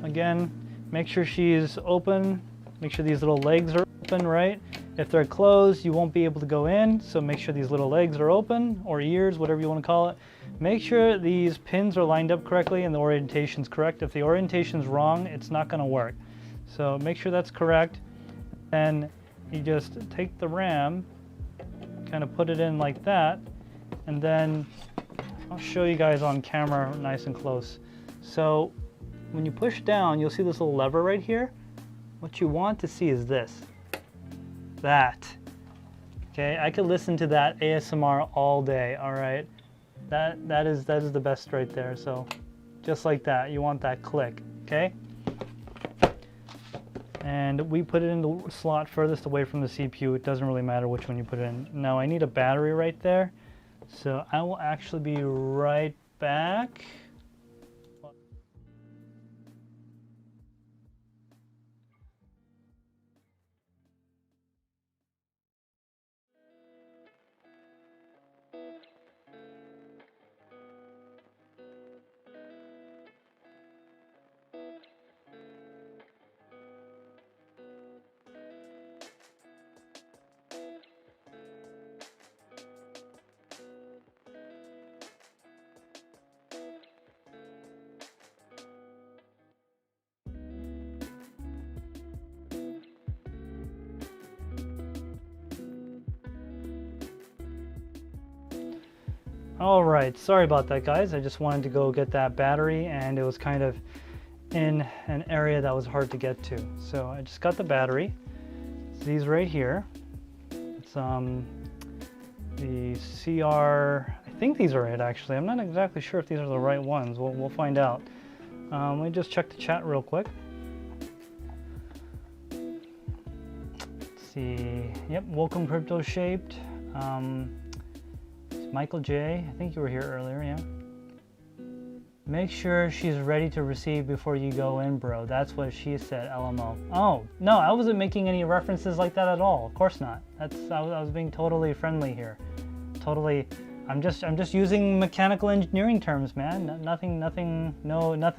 again, make sure she's open. Make sure these little legs are open, right? If they're closed, you won't be able to go in. So make sure these little legs are open, or ears, whatever you want to call it. Make sure these pins are lined up correctly and the orientation's correct. If the orientation's wrong, it's not going to work. So make sure that's correct. Then you just take the RAM, kind of put it in like that, and then I'll show you guys on camera nice and close. So when you push down, you'll see this little lever right here. What you want to see is this. That. Okay, I could listen to that ASMR all day, all right? That is the best right there. So just like that, you want that click, okay? And we put it in the slot furthest away from the CPU. It doesn't really matter which one you put it in. Now I need a battery right there. So I will actually be right back. All right, sorry about that, guys. I just wanted to go get that battery, and it was kind of in an area that was hard to get to. So I just got the battery. It's these right here. It's the CR, I think these are it actually. I'm not exactly sure if these are the right ones. We'll find out. Let me just check the chat real quick. Let's see. Yep, welcome Crypto Shaped. Michael J, I think you were here earlier, yeah. Make sure she's ready to receive before you go in, bro. That's what she said, LMO. Oh, no, I wasn't making any references like that at all. Of course not. I was being totally friendly here. Totally, I'm just using mechanical engineering terms, man. Nothing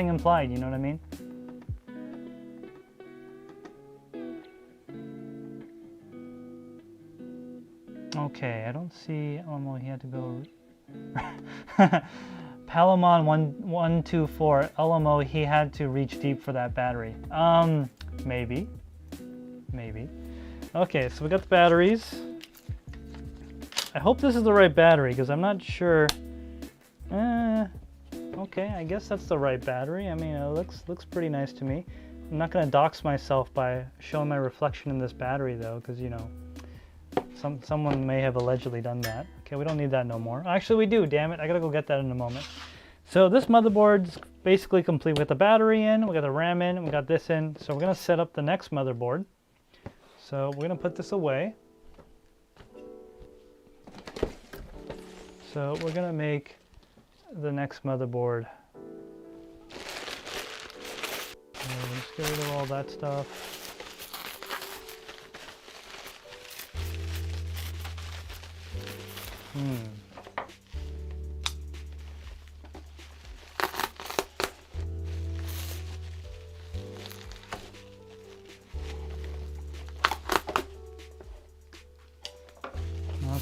implied, you know what I mean? Okay, I don't see LMO, he had to go. Palamon 124, LMO, he had to reach deep for that battery. Maybe. Okay, so we got the batteries. I hope this is the right battery because I'm not sure. Okay, I guess that's the right battery. I mean, it looks pretty nice to me. I'm not gonna dox myself by showing my reflection in this battery though, because you know, someone may have allegedly done that. Okay, we don't need that no more. Actually, we do, damn it. I gotta go get that in a moment. So this motherboard's basically complete with the battery in, we got the RAM in, we got this in. So we're gonna set up the next motherboard. So we're gonna put this away. So we're gonna make the next motherboard. Just get rid of all that stuff.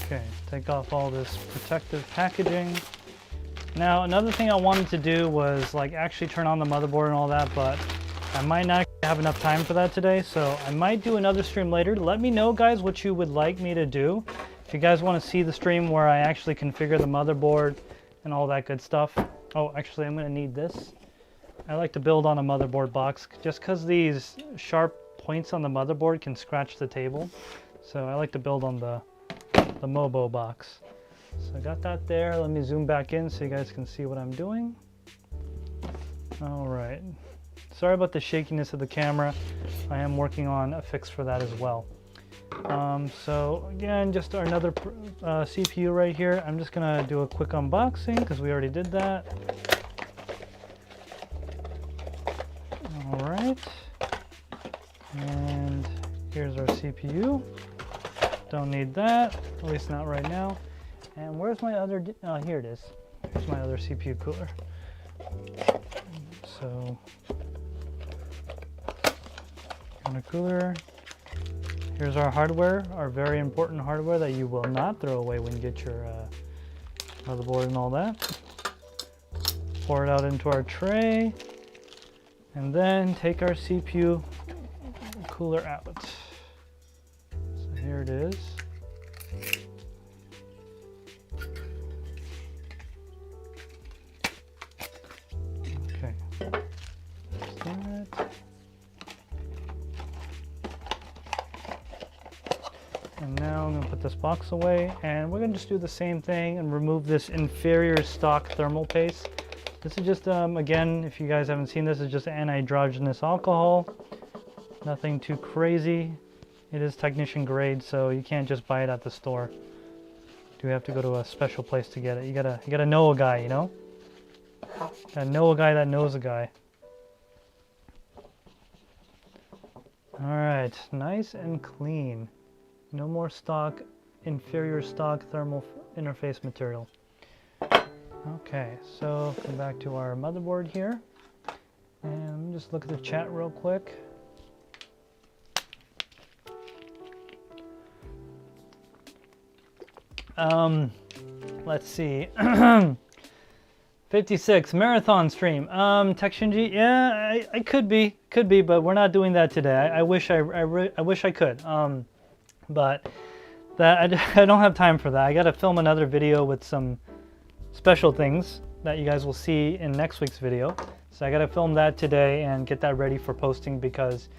Okay, take off all this protective packaging. Now, another thing I wanted to do was like actually turn on the motherboard and all that, but I might not have enough time for that today, so I might do another stream later. Let me know, guys, what you would like me to do. If you guys want to see the stream where I actually configure the motherboard and all that good stuff. Oh, actually, I'm going to need this. I like to build on a motherboard box just because these sharp points on the motherboard can scratch the table. So I like to build on the Mobo box. So I got that there. Let me zoom back in so you guys can see what I'm doing. All right. Sorry about the shakiness of the camera. I am working on a fix for that as well. So again, just another CPU right here. I'm just gonna do a quick unboxing because we already did that. All right. And here's our CPU. Don't need that, at least not right now. And where's my other, oh, here it is. Here's my other CPU cooler. So, on a cooler. Here's our hardware, our very important hardware that you will not throw away when you get your motherboard and all that. Pour it out into our tray. And then take our CPU cooler out. So here it is. Okay. There's that. And now I'm going to put this box away, and we're going to just do the same thing and remove this inferior stock thermal paste. This is just, again, if you guys haven't seen this, it's just anhydrogenous alcohol. Nothing too crazy. It is technician grade, so you can't just buy it at the store. You have to go to a special place to get it. You gotta know a guy, you know? Gotta know a guy that knows a guy. All right, nice and clean. No more stock, inferior stock thermal interface material. Okay, so come back to our motherboard here. And just look at the chat real quick. Let's see. 56 marathon stream. TekShinji, yeah, I could be, but we're not doing that today. I wish I wish I could. But that I don't have time for that. I got to film another video with some special things that you guys will see in next week's video. So I got to film that today and get that ready for posting, because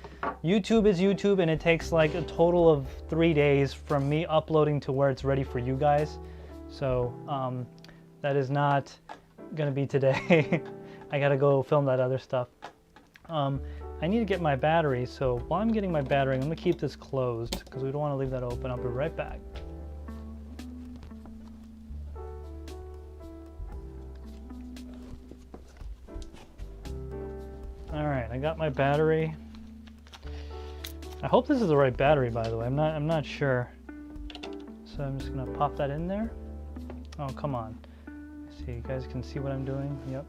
YouTube is YouTube and it takes like a total of 3 days from me uploading to where it's ready for you guys. So that is not gonna be today. I gotta go film that other stuff. I need to get my battery, so while I'm getting my battery, I'm gonna keep this closed because we don't want to leave that open. I'll be right back. All right, I got my battery. I hope this is the right battery, by the way. I'm not sure. So I'm just gonna pop that in there. Oh, come on. See, you guys can see what I'm doing. Yep.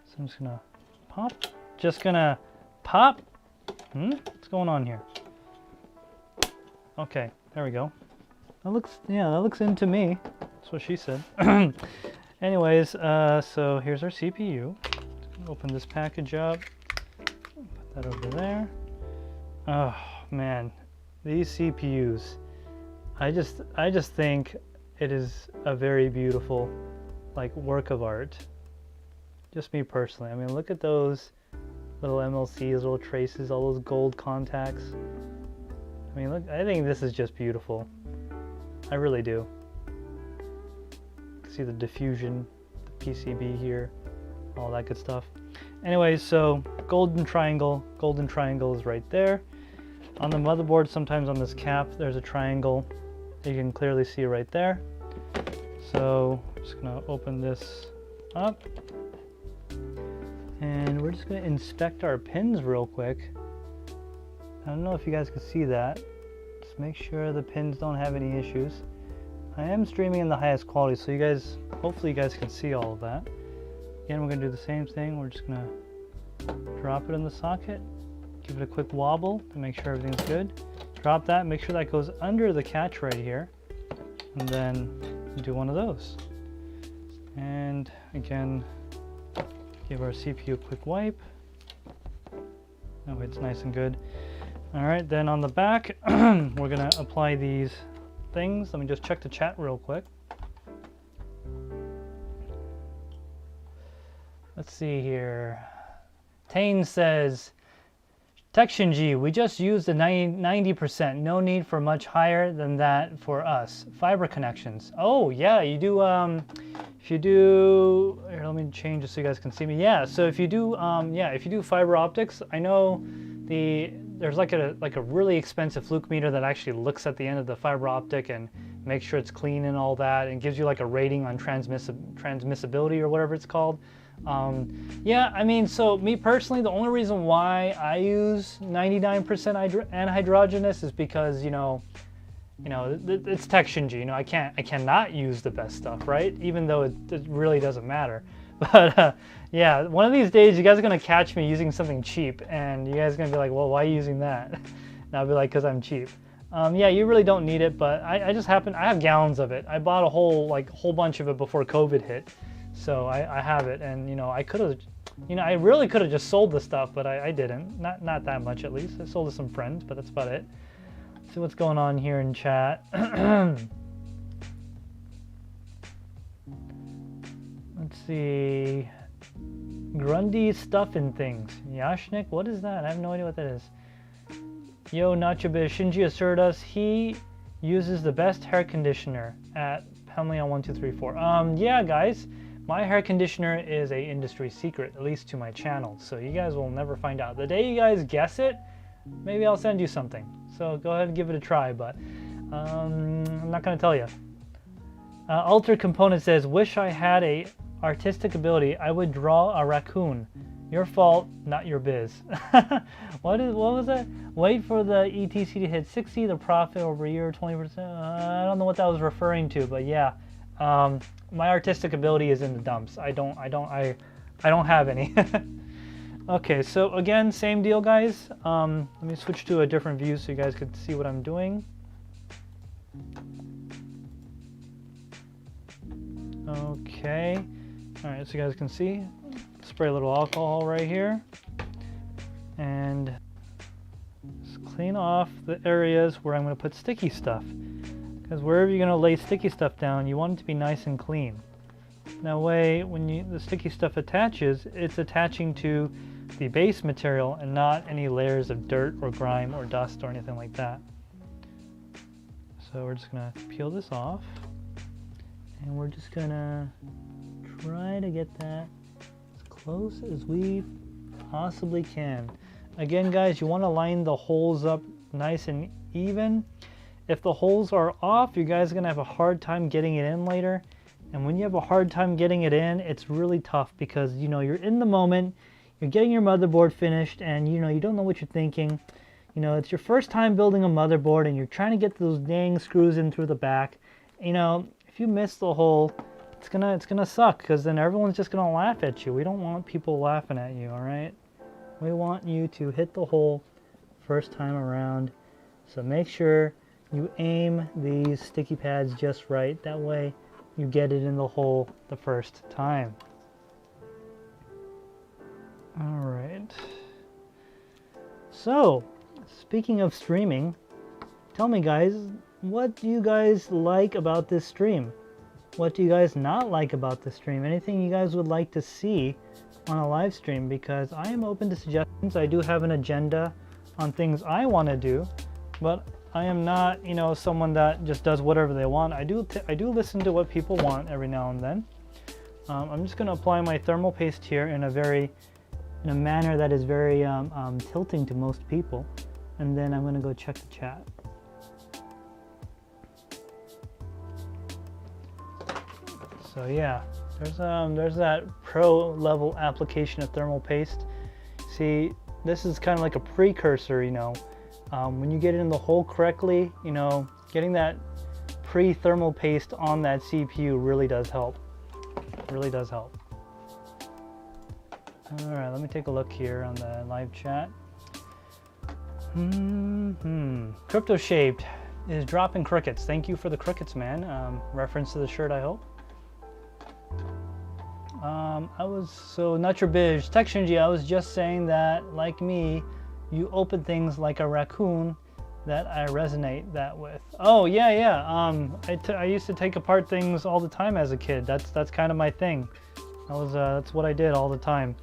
So I'm just gonna pop. Just gonna pop. What's going on here? Okay, there we go. That looks, yeah, that looks into me. That's what she said. Anyways, so here's our CPU. Open this package up. Put that over there. Oh man, these CPUs. I just think it is a very beautiful, like, work of art. Just me personally. I mean, look at those little MLCs, little traces, all those gold contacts. I mean, look, I think this is just beautiful. I really do. See the diffusion, the PCB here, all that good stuff. Anyway, so golden triangle is right there. On the motherboard, sometimes on this cap, there's a triangle you can clearly see right there. So I'm just gonna open this up and we're just gonna inspect our pins real quick. I don't know if you guys can see that. Just make sure the pins don't have any issues. I am streaming in the highest quality, so you guys, hopefully you guys can see all of that. Again, we're gonna do the same thing. We're just gonna drop it in the socket, give it a quick wobble to make sure everything's good. Drop that, make sure that goes under the catch right here, and then do one of those. And again, give our CPU a quick wipe. That way it's nice and good. All right, then on the back, we're gonna apply these things. Let me just check the chat real quick. Let's see here. Tane says, TekShinji, we just used the 90%. No need for much higher than that for us. Fiber connections. Oh yeah, you do. If you do, here, let me change it so you guys can see me. Yeah, so if you do, if you do fiber optics, I know there's like a really expensive fluke meter that actually looks at the end of the fiber optic and makes sure it's clean and all that, and gives you like a rating on transmissibility or whatever it's called. Yeah, I mean, so me personally, the only reason why I use 99% anhydrogenous is because, you know, it's TekShinji. You know, I cannot use the best stuff, right? Even though it really doesn't matter. But yeah, one of these days you guys are gonna catch me using something cheap, and you guys are gonna be like, well, why are you using that? And I'll be like, because I'm cheap. Yeah, you really don't need it, but I have gallons of it. I bought a whole bunch of it before COVID hit. So I have it, and you know, I could have, you know, I really could have just sold the stuff, but I didn't. Not that much, at least. I sold to some friends, but that's about it. Let's see what's going on here in chat. Let's see. Grundy stuff and things. Yashnik, what is that? I have no idea what that is. Yo, Nachobish, Shinji assured us he uses the best hair conditioner at Pemleon1234. Yeah, guys. My hair conditioner is a industry secret, at least to my channel, so you guys will never find out. The day you guys guess it, maybe I'll send you something. So go ahead and give it a try, but I'm not going to tell you. Alter Component says, wish I had a artistic ability. I would draw a raccoon. Your fault, not your biz. What was that? Wait for the ETC to hit 60, the profit over a year, 20%. I don't know what that was referring to, but yeah. My artistic ability is in the dumps. I don't have any. Okay, so again, same deal, guys. Let me switch to a different view so you guys can see what I'm doing. Okay. All right, so you guys can see. Spray a little alcohol right here, and just clean off the areas where I'm going to put sticky stuff. Because wherever you're going to lay sticky stuff down, you want it to be nice and clean. That way, when the sticky stuff attaches, it's attaching to the base material and not any layers of dirt or grime or dust or anything like that. So we're just going to peel this off, and we're just going to try to get that as close as we possibly can. Again, guys, you want to line the holes up nice and even. If the holes are off, you guys are going to have a hard time getting it in later. And when you have a hard time getting it in, it's really tough because, you know, you're in the moment, you're getting your motherboard finished, and, you know, you don't know what you're thinking. You know, it's your first time building a motherboard, and you're trying to get those dang screws in through the back. You know, if you miss the hole, it's gonna suck, because then everyone's just gonna laugh at you. We don't want people laughing at you, all right? We want you to hit the hole first time around. So make sure you aim these sticky pads just right. That way you get it in the hole the first time. All right. So, speaking of streaming, tell me, guys, what do you guys like about this stream? What do you guys not like about this stream? Anything you guys would like to see on a live stream? Because I am open to suggestions. I do have an agenda on things I want to do, but I am not, you know, someone that just does whatever they want. I do listen to what people want every now and then. I'm just going to apply my thermal paste here in a manner that is very tilting to most people, and then I'm going to go check the chat. So yeah, there's that pro level application of thermal paste. See, this is kind of like a precursor, you know. When you get it in the hole correctly, you know, getting that pre-thermal paste on that CPU really does help. Really does help. All right, let me take a look here on the live chat. Crypto Shaped is dropping crickets. Thank you for the crickets, man. Reference to the shirt, I hope. Not your biz. TekShinji, I was just saying that, like me, you open things like a raccoon that I resonate that with. Oh, yeah, yeah. I used to take apart things all the time as a kid. That's kind of my thing. That's what I did all the time.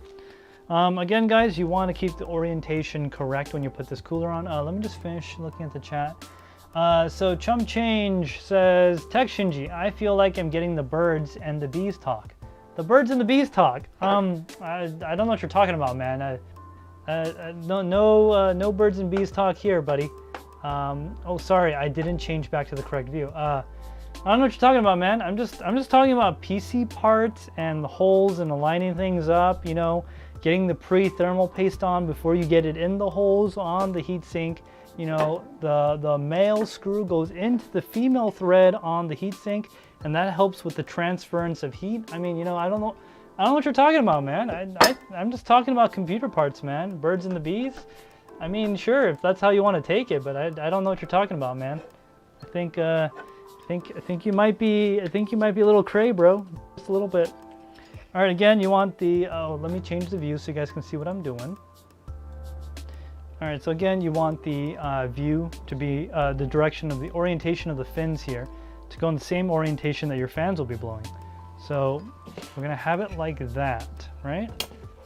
Again, guys, you want to keep the orientation correct when you put this cooler on. Let me just finish looking at the chat. So Chum Change says, TekShinji, I feel like I'm getting the birds and the bees talk. The birds and the bees talk. I don't know what you're talking about, man. No birds and bees talk here, buddy. Oh, sorry, I didn't change back to the correct view. I don't know what you're talking about, man. I'm just talking about PC parts and the holes and aligning things up, you know, getting the pre-thermal paste on before you get it in the holes on the heatsink. You know, the male screw goes into the female thread on the heatsink, and that helps with the transference of heat. I mean, you know, I don't know what you're talking about, man. I'm just talking about computer parts, man. Birds and the bees. I mean, sure, if that's how you want to take it, but I don't know what you're talking about, man. I think you might be a little cray, bro. Just a little bit. All right, again, you want the let me change the view so you guys can see what I'm doing. All right, so again, you want the view to be the direction of the orientation of the fins here to go in the same orientation that your fans will be blowing. So we're gonna have it like that, right?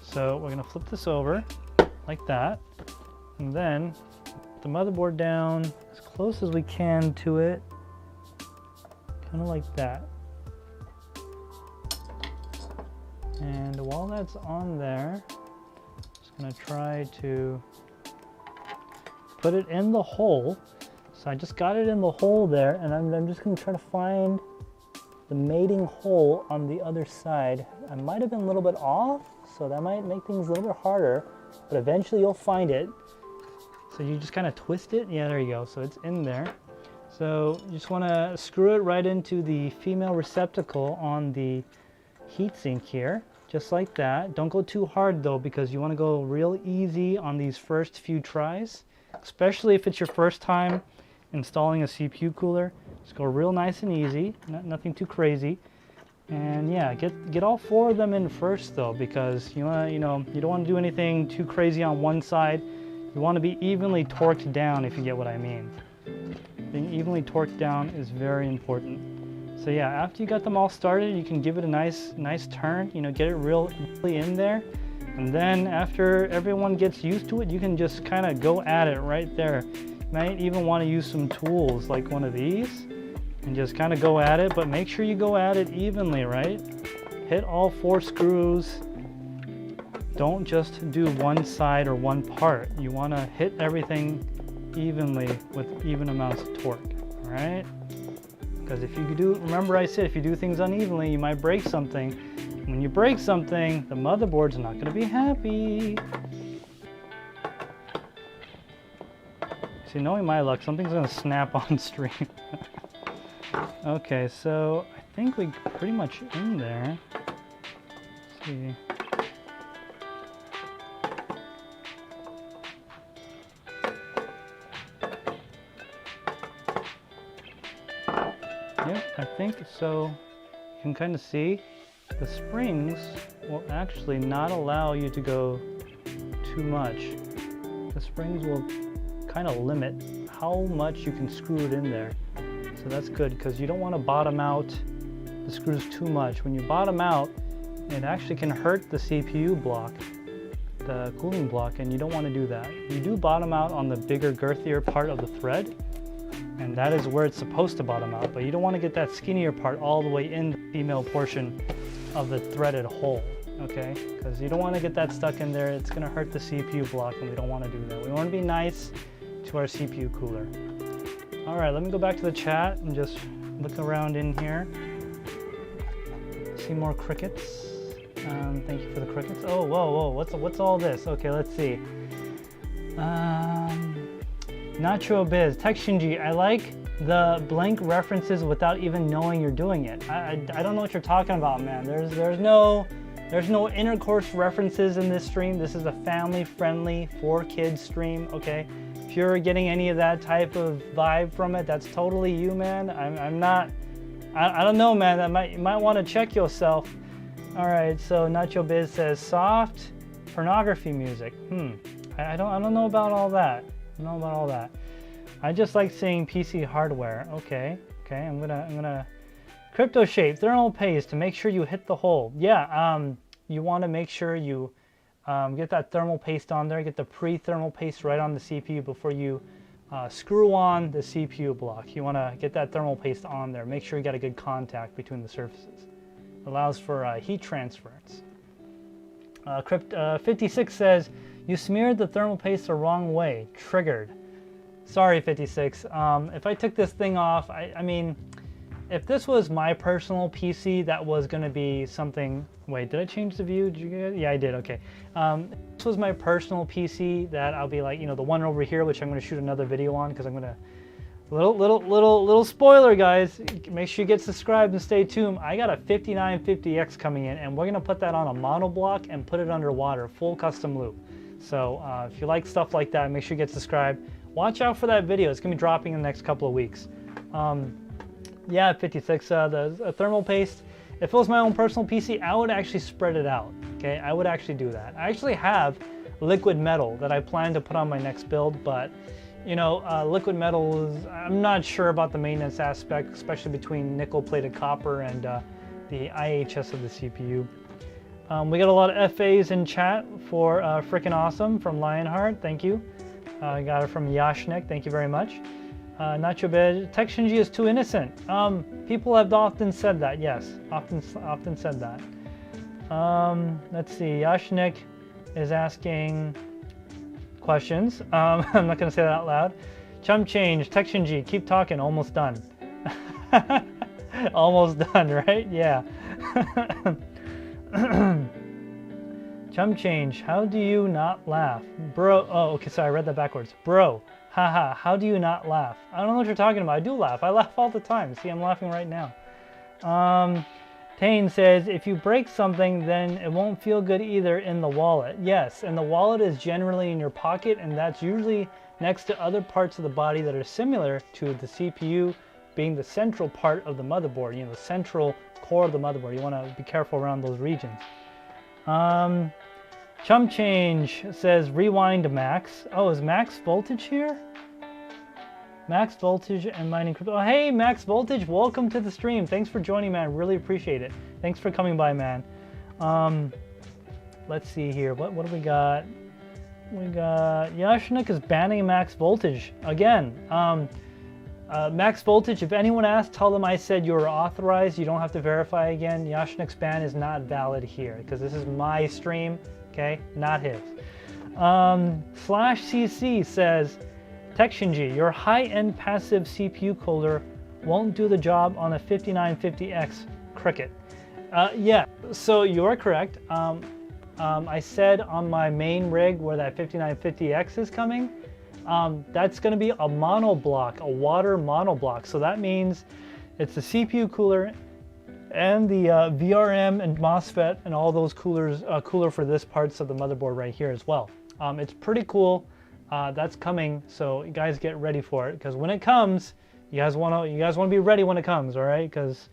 So we're gonna flip this over like that, and then put the motherboard down as close as we can to it, kind of like that. And while that's on there, I'm just gonna try to put it in the hole. So I just got it in the hole there, and I'm just gonna try to find the mating hole on the other side. I might have been a little bit off, so that might make things a little bit harder, but eventually you'll find it. So you just kind of twist it. Yeah, there you go. So it's in there. So you just want to screw it right into the female receptacle on the heatsink here, just like that. Don't go too hard though, because you want to go real easy on these first few tries, especially if it's your first time installing a CPU cooler. Just go real nice and easy, nothing too crazy. And yeah, get all four of them in first though, because you don't want to do anything too crazy on one side. You want to be evenly torqued down, if you get what I mean. Being evenly torqued down is very important. So yeah, after you got them all started, you can give it a nice turn, you know, get it really in there. And then after everyone gets used to it, you can just kind of go at it right there. You might even want to use some tools like one of these and just kind of go at it, but make sure you go at it evenly, right? Hit all four screws. Don't just do one side or one part. You want to hit everything evenly with even amounts of torque, all right? Because if you do, remember I said if you do things unevenly, you might break something. When you break something, the motherboard's not going to be happy. See, knowing my luck, something's going to snap on stream. Okay, so I think we're pretty much in there. Let's see. Yep, I think so. You can kind of see the springs will actually not allow you to go too much. The springs will kind of limit how much you can screw it in there. So that's good, because you don't want to bottom out the screws too much. When you bottom out, it actually can hurt the CPU block, the cooling block, and you don't want to do that. You do bottom out on the bigger, girthier part of the thread, and that is where it's supposed to bottom out, but you don't want to get that skinnier part all the way in the female portion of the threaded hole, okay? Because you don't want to get that stuck in there. It's going to hurt the CPU block, and we don't want to do that. We want to be nice to our CPU cooler. All right, let me go back to the chat and just look around in here. See more crickets. Thank you for the crickets. Oh, whoa, what's all this? Okay, let's see. Nacho Biz, TekShinji, I like the blank references without even knowing you're doing it. I don't know what you're talking about, man. There's no intercourse references in this stream. This is a family-friendly, for kids stream, okay? If you're getting any of that type of vibe from it, that's totally you, man. I'm not, I don't know, man. You might want to check yourself. All right, so Nacho Biz says soft pornography music. I don't know about all that. I don't know about all that. I just like seeing PC hardware. Okay, I'm gonna crypto shape thermal paste to make sure you hit the hole. Yeah, you want to make sure you get that thermal paste on there. Get the pre-thermal paste right on the CPU before you screw on the CPU block. You want to get that thermal paste on there. Make sure you got a good contact between the surfaces. Allows for heat transference. Crypt56 says, you smeared the thermal paste the wrong way. Triggered. Sorry, 56. If I took this thing off, I mean, if this was my personal PC, that was going to be something... Wait, did I change the view? Did you get it? Yeah, I did. Okay. This was my personal PC that I'll be like, you know, the one over here, which I'm going to shoot another video on because I'm going to... Little spoiler, guys. Make sure you get subscribed and stay tuned. I got a 5950X coming in, and we're going to put that on a monoblock and put it underwater, full custom loop. So if you like stuff like that, make sure you get subscribed. Watch out for that video. It's going to be dropping in the next couple of weeks. Yeah, 56, the thermal paste. If it was my own personal PC, I would actually spread it out. Okay, I would actually do that. I actually have liquid metal that I plan to put on my next build, but you know, liquid metal is, I'm not sure about the maintenance aspect, especially between nickel-plated copper and the IHS of the CPU. We got a lot of FAs in chat for Frickin' Awesome from Lionheart. Thank you. I got it from Yashnik. Thank you very much. Nacho Bed, TekShinji is too innocent. People have often said that. Yes, often said that. Let's see. Yashnik is asking questions. I'm not going to say that out loud. Chum change. TekShinji, keep talking. Almost done. Almost done, right? Yeah. Chum change. How do you not laugh, bro? Oh, okay. Sorry, I read that backwards. Bro, haha. How do you not laugh? I don't know what you're talking about. I do laugh. I laugh all the time. See, I'm laughing right now. Tane says, if you break something, then it won't feel good either in the wallet. Yes, and the wallet is generally in your pocket, and that's usually next to other parts of the body that are similar to the CPU being the central part of the motherboard, you know, the central core of the motherboard. You want to be careful around those regions. Chum Change says, rewind max. Oh, is max voltage here? Max Voltage and Mining Crypto. Oh, hey, Max Voltage, welcome to the stream. Thanks for joining, man. Really appreciate it. Thanks for coming by, man. Let's see here. What do we got? We got Yashnik is banning Max Voltage again. Max Voltage, if anyone asks, tell them I said you were authorized. You don't have to verify again. Yashnik's ban is not valid here because this is my stream, okay? Not his. Slash CC says, TekShinji, your high-end passive CPU cooler won't do the job on a 5950X Cricket. Yeah, so you are correct. I said on my main rig where that 5950X is coming, that's going to be a monoblock, a water monoblock. So that means it's the CPU cooler and the VRM and MOSFET and all those coolers, cooler for this parts of the motherboard right here as well. It's pretty cool. That's coming, so you guys get ready for it, because when it comes, you guys want to be ready when it comes, all right? Because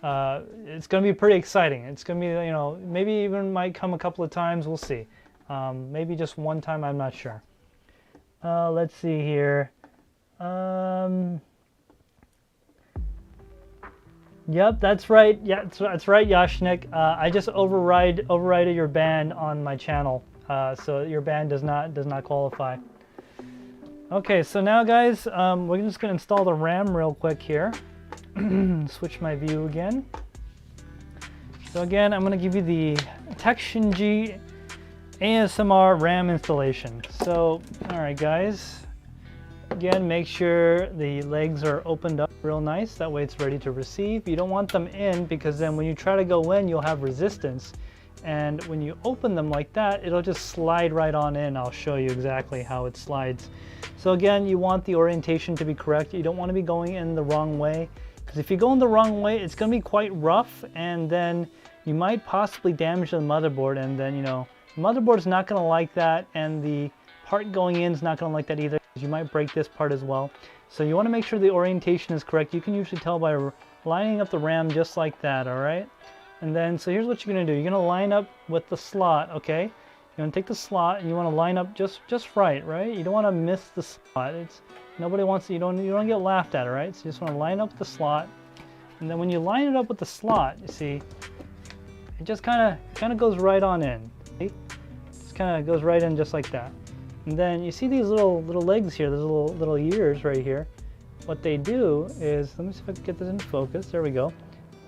it's going to be pretty exciting. It's going to be, you know, maybe even might come a couple of times. We'll see. Maybe just one time. I'm not sure. Let's see here. Yep, that's right. Yeah, that's right, Yashnik. I just overrided your ban on my channel, so your ban does not qualify. Okay, so now guys, we're just gonna install the RAM real quick here. Switch my view again. So again, I'm gonna give you the TekShinji ASMR RAM installation. So, all right guys, again, make sure the legs are opened up real nice. That way it's ready to receive. You don't want them in because then when you try to go in, you'll have resistance. And when you open them like that, it'll just slide right on in. I'll show you exactly how it slides. So again, you want the orientation to be correct. You don't want to be going in the wrong way, because if you go in the wrong way, it's going to be quite rough, and then you might possibly damage the motherboard, and then, you know, the motherboard's not going to like that, and the part going in is not going to like that either. You might break this part as well. So you want to make sure the orientation is correct. You can usually tell by lining up the RAM just like that, all right? And then, so here's what you're going to do. You're going to line up with the slot, okay? You're going to take the slot and you want to line up just right? You don't want to miss the slot. Nobody wants to, you don't get laughed at, all right? So you just want to line up the slot. And then when you line it up with the slot, you see, it just kind of goes right on in. See? It just kind of goes right in just like that. And then you see these little legs here, those little ears right here. What they do is, let me see if I can get this into focus. There we go.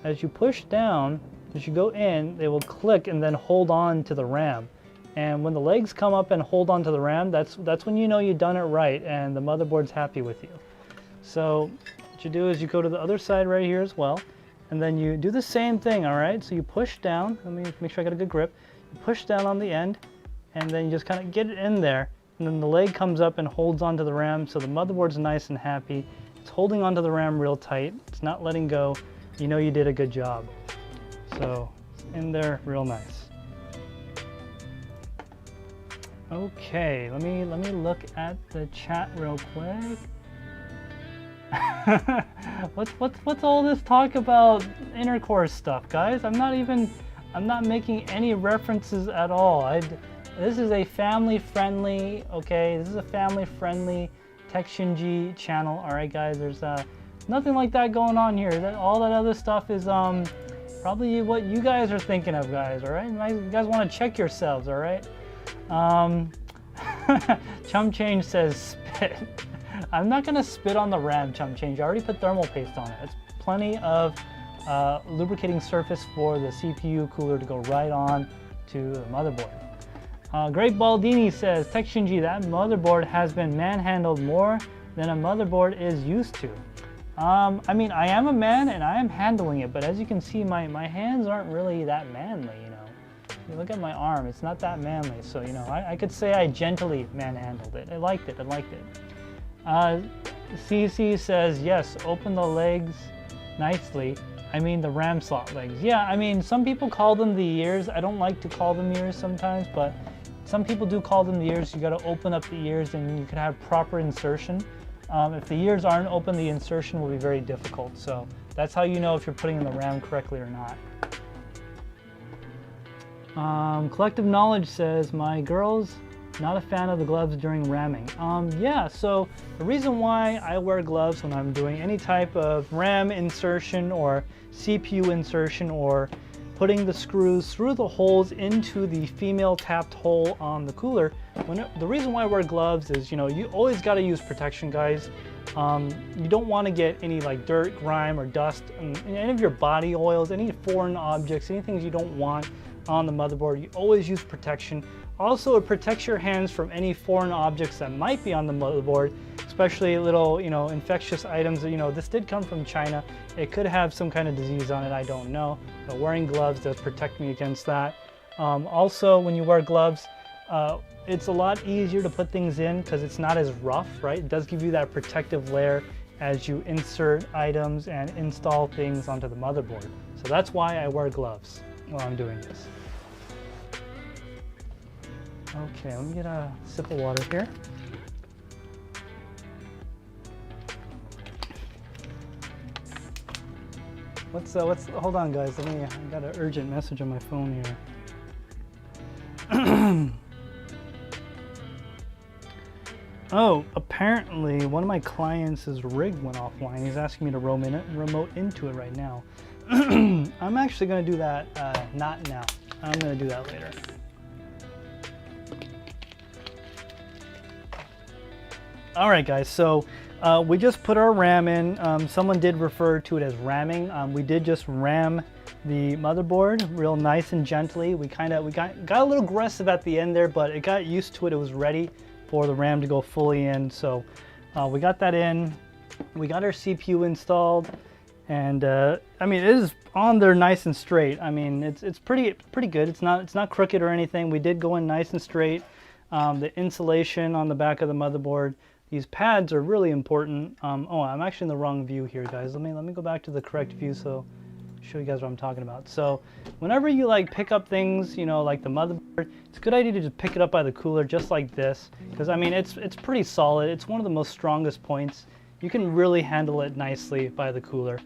As you push down, as you go in, they will click and then hold on to the RAM. And when the legs come up and hold on to the RAM, that's when you know you've done it right and the motherboard's happy with you. So what you do is you go to the other side right here as well, and then you do the same thing, all right? So you push down, let me make sure I got a good grip. You push down on the end, and then you just kind of get it in there, and then the leg comes up and holds onto the RAM, so the motherboard's nice and happy. It's holding onto the RAM real tight. It's not letting go. You know you did a good job. So it's in there real nice. Okay, let me look at the chat real quick. what's all this talk about intercourse stuff, guys? I'm not making any references at all. This is a family-friendly, okay? This is a family-friendly TekShinji channel, all right, guys? There's nothing like that going on here. All that other stuff is probably what you guys are thinking of, guys, all right? You guys want to check yourselves, all right? Chum Change says spit. I'm not going to spit on the RAM, Chum Change. I already put thermal paste on it. It's plenty of lubricating surface for the CPU cooler to go right on to the motherboard. Great Baldini says, TekShinji, that motherboard has been manhandled more than a motherboard is used to. I mean, I am a man and I am handling it, but as you can see, my hands aren't really that manly, you know. You look at my arm, it's not that manly, so, you know, I could say I gently manhandled it. I liked it. CC says, yes, open the legs nicely. I mean the RAM slot legs. Yeah, I mean, some people call them the ears. I don't like to call them ears sometimes, but some people do call them the ears. You got to open up the ears and you can have proper insertion. If the ears aren't open, the insertion will be very difficult. So that's how you know if you're putting in the RAM correctly or not. Collective Knowledge says, my girl's not a fan of the gloves during ramming. Yeah, so the reason why I wear gloves when I'm doing any type of RAM insertion or CPU insertion or putting the screws through the holes into the female tapped hole on the cooler, the reason why I wear gloves is, you know, you always got to use protection, guys. You don't want to get any like dirt, grime, or dust, and any of your body oils, any foreign objects, anything you don't want on the motherboard. You always use protection. Also, it protects your hands from any foreign objects that might be on the motherboard, especially little, you know, infectious items. You know, this did come from China. It could have some kind of disease on it, I don't know. But wearing gloves does protect me against that. Also, when you wear gloves, it's a lot easier to put things in because it's not as rough, right? It does give you that protective layer as you insert items and install things onto the motherboard. So that's why I wear gloves while I'm doing this. Okay, let me get a sip of water here. Hold on guys, I got an urgent message on my phone here. Oh, apparently one of my clients' rig went offline. He's asking me to remote into it right now. I'm actually gonna do that, not now. I'm gonna do that later. All right, guys, so we just put our RAM in. Someone did refer to it as ramming. We did just ram the motherboard real nice and gently. We got a little aggressive at the end there, but it got used to it. It was ready for the RAM to go fully in. So we got that in. We got our CPU installed, and I mean, it is on there nice and straight. I mean, it's pretty good. It's not crooked or anything. We did go in nice and straight. The insulation on the back of the motherboard. These pads are really important. Oh, I'm actually in the wrong view here, guys. Let me go back to the correct view so show you guys what I'm talking about. So whenever you like pick up things, you know, like the motherboard, it's a good idea to just pick it up by the cooler just like this, because I mean it's pretty solid. It's one of the most strongest points. You can really handle it nicely by the cooler,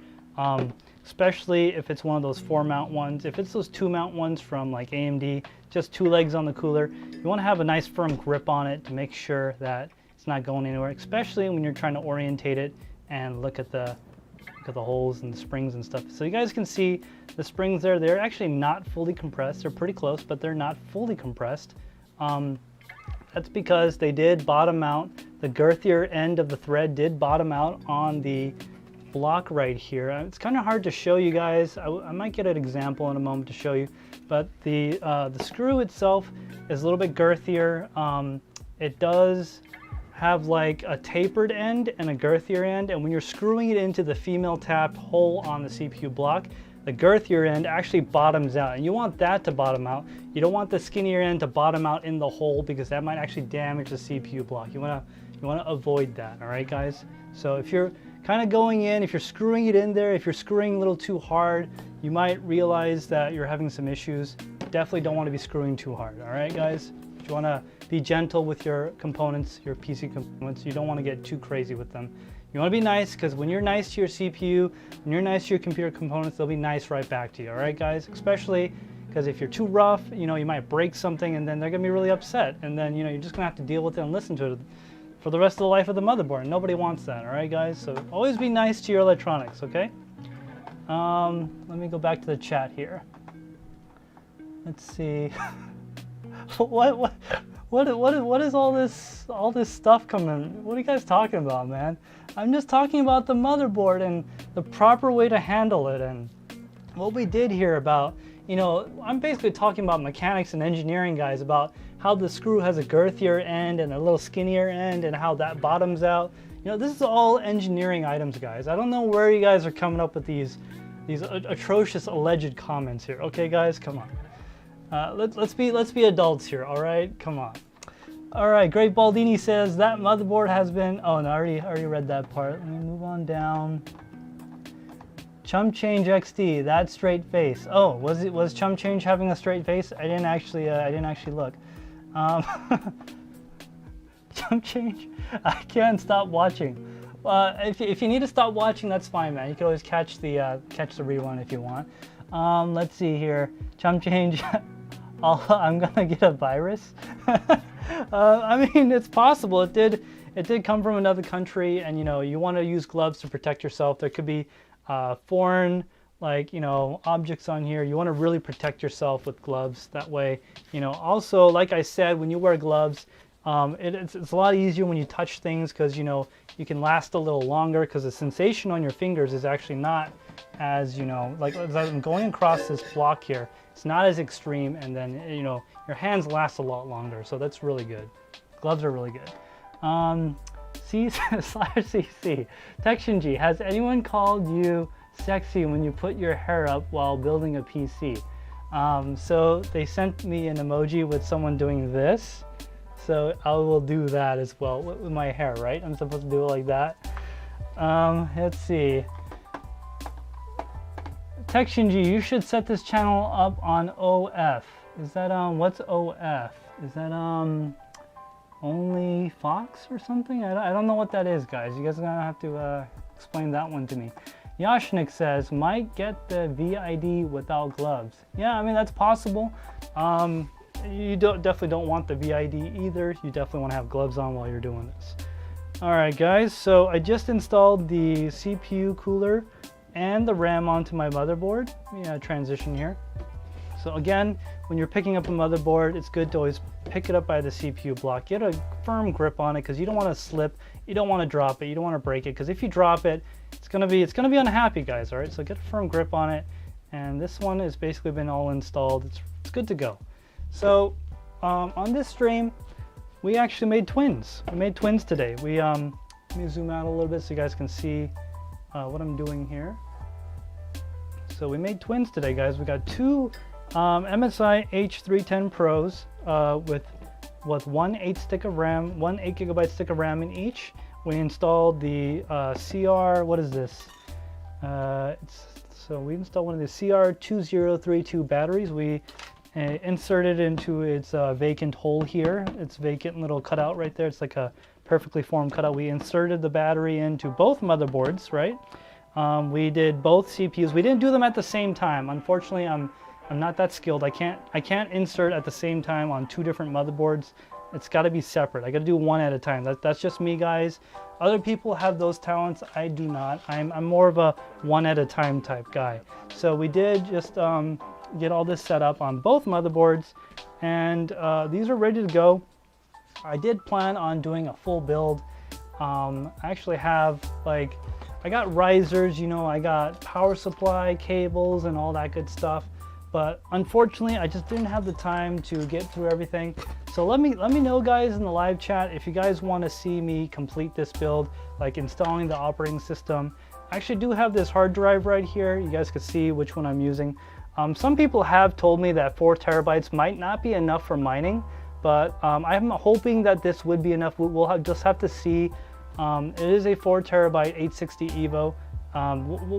especially if it's one of those 4-mount ones. If it's those 2-mount ones from like AMD, just 2 legs on the cooler, you want to have a nice firm grip on it to make sure that it's not going anywhere, especially when you're trying to orientate it and look at the holes and the springs and stuff. So you guys can see the springs there. They're actually not fully compressed. They're pretty close, but they're not fully compressed. That's because they did bottom out. The girthier end of the thread did bottom out on the block right here. It's kind of hard to show you guys. I might get an example in a moment to show you, but the screw itself is a little bit girthier. It does have like a tapered end and a girthier end, and when you're screwing it into the female tapped hole on the CPU block, the girthier end actually bottoms out, and you want that to bottom out. You don't want the skinnier end to bottom out in the hole, because that might actually damage the CPU block. You want to avoid that. All right, guys. So if you're kind of going in, if you're screwing it in there, if you're screwing a little too hard, you might realize that you're having some issues. Definitely don't want to be screwing too hard. All right, guys. You want to be gentle with your components, your PC components. You don't want to get too crazy with them. You want to be nice, because when you're nice to your CPU, when you're nice to your computer components, they'll be nice right back to you. All right, guys? Especially because if you're too rough, you know, you might break something, and then they're going to be really upset. And then, you know, you're just going to have to deal with it and listen to it for the rest of the life of the motherboard. Nobody wants that. All right, guys? So always be nice to your electronics, okay? Let me go back to the chat here. Let's see. What is all this stuff coming? What are you guys talking about, man? I'm just talking about the motherboard and the proper way to handle it, and what we did here about, you know, I'm basically talking about mechanics and engineering, guys, about how the screw has a girthier end and a little skinnier end and how that bottoms out. You know, this is all engineering items, guys. I don't know where you guys are coming up with these atrocious alleged comments here. Okay, guys, come on. Let's be adults here, all right? Come on. All right, Great Baldini says that motherboard has been. Oh no, I already read that part. Let me move on down. Chum Change XD, that straight face. Oh, was Chum Change having a straight face? I didn't actually look. Chum Change, I can't stop watching. If you need to stop watching, that's fine, man. You can always catch the rerun if you want. Let's see here. Chum Change. I'm gonna get a virus. I mean, it's possible. It did come from another country, and you know, you want to use gloves to protect yourself. There could be foreign, like, you know, objects on here. You want to really protect yourself with gloves. That way, you know. Also, like I said, when you wear gloves, it's a lot easier when you touch things, because you know, you can last a little longer, because the sensation on your fingers is actually not as, you know, like as I'm going across this block here, it's not as extreme, and then, you know, your hands last a lot longer, so that's really good. Gloves are really good. C/CC. TekShinji, has anyone called you sexy when you put your hair up while building a PC? So they sent me an emoji with someone doing this, so I will do that as well with my hair, right? I'm supposed to do it like that. Let's see. TekShinji, you should set this channel up on OF. Is that what's OF? Is that only Fox or something? I don't know what that is, guys. You guys are gonna have to explain that one to me. Yashnik says, might get the VID without gloves. Yeah, I mean, that's possible. You definitely don't want the VID either. You definitely want to have gloves on while you're doing this. All right, guys, so I just installed the CPU cooler and the RAM onto my motherboard. Transition here. So again, when you're picking up a motherboard, it's good to always pick it up by the CPU block. Get a firm grip on it, because you don't want to slip you don't want to drop it. You don't want to break it, because if you drop it, it's gonna be unhappy, guys. All right, so get a firm grip on it. And this one has basically been all installed. It's good to go. So on this stream, we actually made twins. We made twins today. Let me zoom out a little bit so you guys can see what I'm doing here. So we made twins today, guys. We got two MSI H310 Pros with one 8 GB stick of RAM in each. We installed the CR, what is this? So we installed one of the CR2032 batteries. We inserted into its vacant hole here. It's vacant little cutout right there. It's like a perfectly formed cutout. We inserted the battery into both motherboards, right? We did both CPUs. We didn't do them at the same time. Unfortunately, I'm not that skilled. I can't insert at the same time on two different motherboards. It's got to be separate. I got to do one at a time. That's just me, guys. Other people have those talents. I do not. I'm more of a one at a time type guy. So we did just get all this set up on both motherboards, and these are ready to go. I did plan on doing a full build. I actually have, like, I got risers, you know, I got power supply cables and all that good stuff. But unfortunately, I just didn't have the time to get through everything. So let me know, guys, in the live chat if you guys want to see me complete this build, like installing the operating system. I actually do have this hard drive right here. You guys can see which one I'm using. Some people have told me that 4 terabytes might not be enough for mining, but I'm hoping that this would be enough. We'll just have to see. It is a 4 terabyte 860 EVO.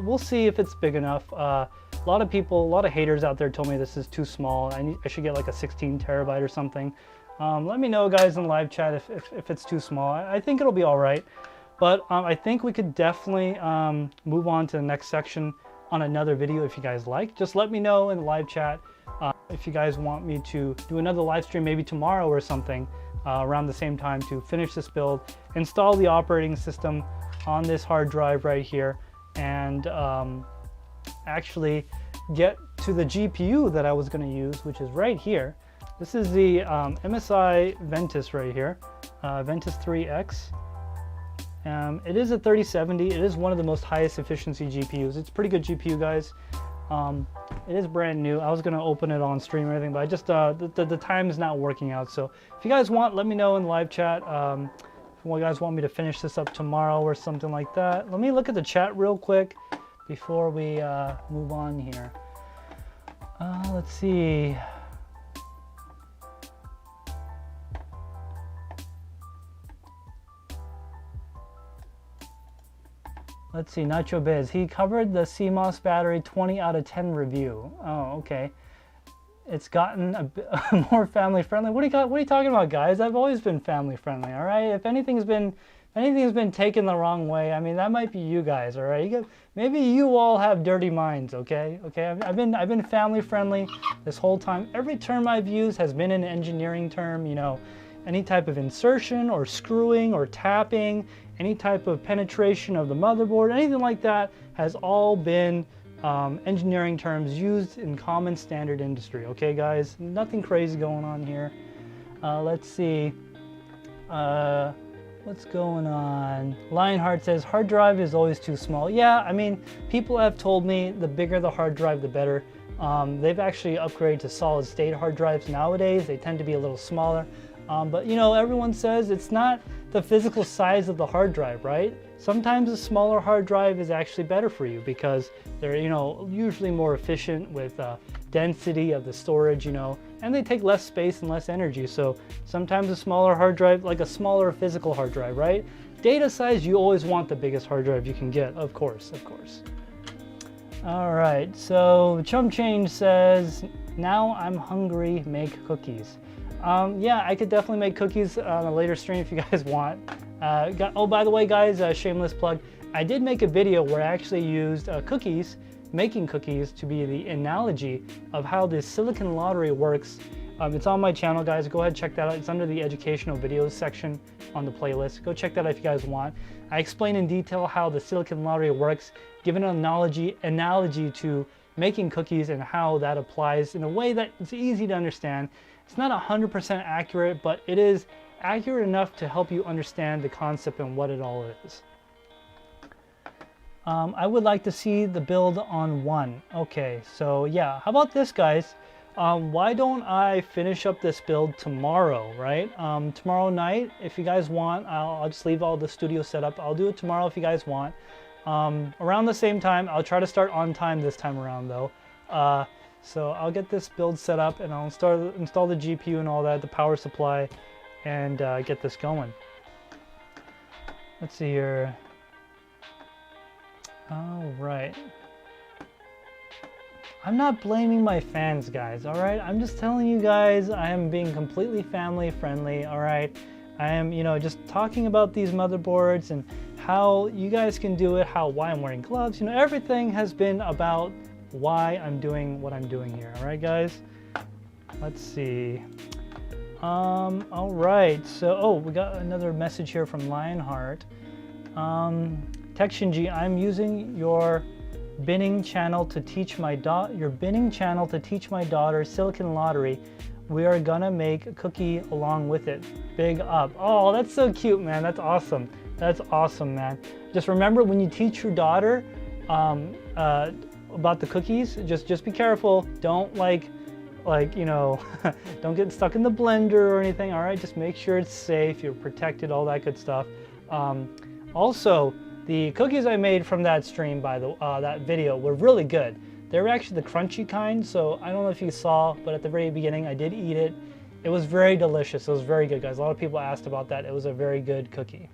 We'll see if it's big enough. A lot of haters out there told me this is too small. I should get like a 16 terabyte or something. Let me know, guys, in the live chat if it's too small. I think it'll be all right. But I think we could definitely move on to the next section on another video if you guys like. Just let me know in the live chat if you guys want me to do another live stream maybe tomorrow or something around the same time to finish this build, install the operating system on this hard drive right here, and actually get to the GPU that I was going to use, which is right here. This is the MSI Ventus right here, Ventus 3X. It is a 3070. It is one of the most highest efficiency GPUs. It's a pretty good GPU, guys. It is brand new. I was going to open it on stream or anything, but I just the time is not working out. So if you guys want, let me know in the live chat. If you guys want me to finish this up tomorrow or something like that. Let me look at the chat real quick before we move on here. Let's see. Let's see, Nacho Biz. He covered the CMOS battery 20 out of 10 review. Oh, okay. It's gotten a bit more family friendly. What are you talking about, guys? I've always been family friendly, all right? If anything's been taken the wrong way, I mean, that might be you guys, all right? Maybe you all have dirty minds, okay? Okay, I've been family friendly this whole time. Every term I've used has been an engineering term, you know, any type of insertion or screwing or tapping, any type of penetration of the motherboard, anything like that has all been engineering terms used in common standard industry. Okay, guys, nothing crazy going on here. Let's see. What's going on? Lionheart says hard drive is always too small. Yeah, I mean, people have told me the bigger the hard drive, the better. They've actually upgraded to solid state hard drives nowadays. They tend to be a little smaller. But you know, everyone says it's not the physical size of the hard drive, right? Sometimes a smaller hard drive is actually better for you because they're, you know, usually more efficient with density of the storage, you know, and they take less space and less energy. So sometimes a smaller hard drive, like a smaller physical hard drive, right? Data size, you always want the biggest hard drive you can get, of course, of course. All right, so Chum Change says, now I'm hungry, make cookies. Yeah, I could definitely make cookies on a later stream if you guys want. Oh, by the way, guys, shameless plug. I did make a video where I actually used cookies, making cookies, to be the analogy of how the silicon lottery works. It's on my channel, guys. Go ahead and check that out. It's under the educational videos section on the playlist. Go check that out if you guys want. I explain in detail how the silicon lottery works, giving an analogy to making cookies and how that applies in a way that it's easy to understand. It's not 100% accurate, but it is accurate enough to help you understand the concept and what it all is. I would like to see the build on 1. Okay, so yeah, how about this, guys? Why don't I finish up this build tomorrow, right? Tomorrow night, if you guys want, I'll just leave all the studio set up. I'll do it tomorrow if you guys want. Around the same time. I'll try to start on time this time around, though. So I'll get this build set up, and I'll install the GPU and all that, the power supply, and get this going. Let's see here. All right. I'm not blaming my fans, guys, all right? I'm just telling you guys I am being completely family friendly, all right? I am, you know, just talking about these motherboards and how you guys can do it, why I'm wearing gloves, you know, everything has been about why I'm doing what I'm doing here, all right, guys? Let's see. All right, so, we got another message here from Lionheart. TekShinji, I'm using your binning channel to teach my daughter Silicon Lottery. We are gonna make a cookie along with it. Big up. Oh, that's so cute, man. That's awesome. That's awesome, man. Just remember, when you teach your daughter about the cookies, just be careful. Don't like you know, don't get stuck in the blender or anything. All right, just make sure it's safe, you're protected, all that good stuff. Also, the cookies I made from that stream, that video, were really good. They were actually the crunchy kind, so I don't know if you saw, but at the very beginning I did eat it. It was very delicious. It was very good, guys. A lot of people asked about that. It was a very good cookie.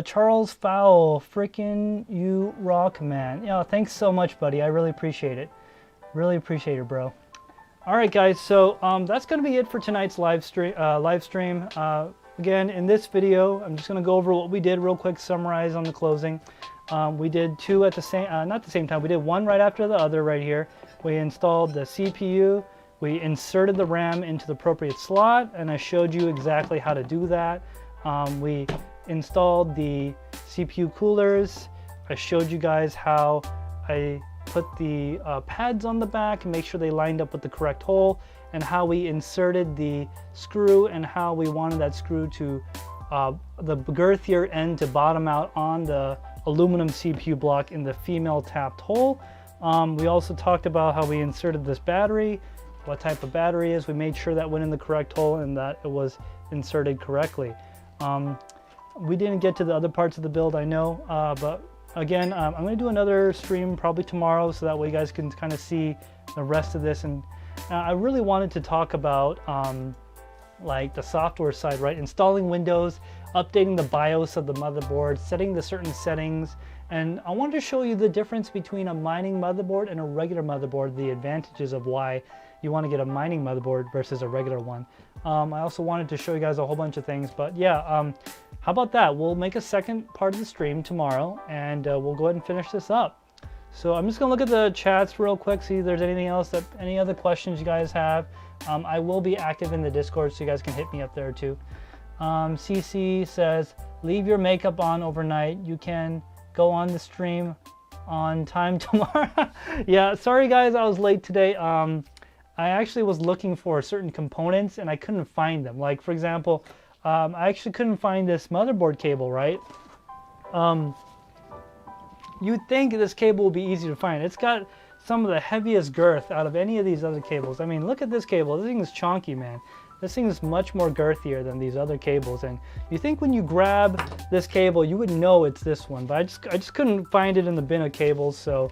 Charles Fowl, frickin' you rock, man. Yeah, thanks so much, buddy. I really appreciate it. Really appreciate it, bro. All right, guys. So that's gonna be it for tonight's live stream. Again, in this video, I'm just going to go over what we did real quick, summarize on the closing. We did two at the same, not the same time, we did one right after the other right here. We installed the CPU, we inserted the RAM into the appropriate slot, and I showed you exactly how to do that. We installed the CPU coolers. I showed you guys how I put the pads on the back and make sure they lined up with the correct hole, and how we inserted the screw and how we wanted that screw to, the girthier end to bottom out on the aluminum CPU block in the female tapped hole. We also talked about how we inserted this battery, what type of battery is. We made sure that went in the correct hole and that it was inserted correctly. We didn't get to the other parts of the build, I know, but again, I'm going to do another stream probably tomorrow so that way you guys can kind of see the rest of this. And I really wanted to talk about like the software side, right? Installing Windows, updating the BIOS of the motherboard, setting the certain settings. And I wanted to show you the difference between a mining motherboard and a regular motherboard, the advantages of why you want to get a mining motherboard versus a regular one. I also wanted to show you guys a whole bunch of things, but yeah, how about that? We'll make a second part of the stream tomorrow, and we'll go ahead and finish this up. So I'm just gonna look at the chats real quick, see if there's anything else, any other questions you guys have. I will be active in the Discord, so you guys can hit me up there too. CC says, leave your makeup on overnight. You can go on the stream on time tomorrow. Yeah, sorry guys, I was late today. I actually was looking for certain components and I couldn't find them. Like, for example, I actually couldn't find this motherboard cable, right? You'd think this cable would be easy to find. It's got some of the heaviest girth out of any of these other cables. I mean, look at this cable. This thing is chonky, man. This thing is much more girthier than these other cables. And you think when you grab this cable, you would know it's this one. But I just couldn't find it in the bin of cables, so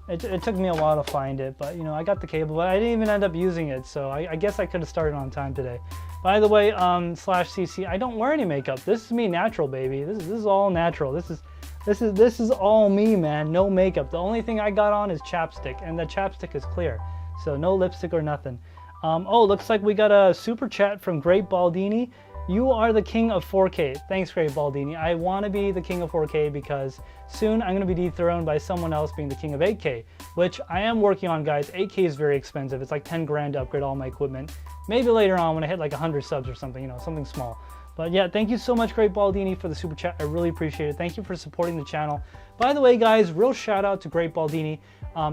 it took me a while to find it. But, you know, I got the cable, but I didn't even end up using it. So I guess I could have started on time today. By the way, /CC, I don't wear any makeup. This is me natural, baby. This is all natural. This is all me, man. No makeup. The only thing I got on is chapstick, and the chapstick is clear. So no lipstick or nothing. Oh, looks like we got a super chat from Great Baldini. You are the king of 4K. Thanks, Great Baldini. I want to be the king of 4K because soon I'm going to be dethroned by someone else being the king of 8K, which I am working on, guys. 8K is very expensive. It's like 10 grand to upgrade all my equipment. Maybe later on when I hit like 100 subs or something, you know, something small. But yeah, thank you so much, Great Baldini, for the super chat. I really appreciate it. Thank you for supporting the channel. By the way, guys, real shout out to Great Baldini.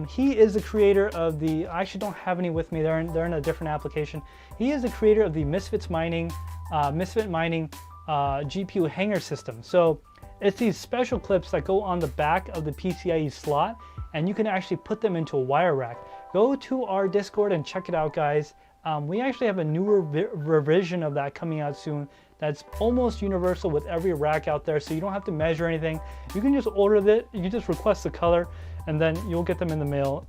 He is the creator of the, I actually don't have any with me. They're in a different application. He is the creator of the Misfit Mining GPU hanger system. So it's these special clips that go on the back of the PCIe slot, and you can actually put them into a wire rack. Go to our Discord and check it out, guys. We actually have a newer revision of that coming out soon that's almost universal with every rack out there, so you don't have to measure anything. You can just order it, you can just request the color, and then you'll get them in the mail.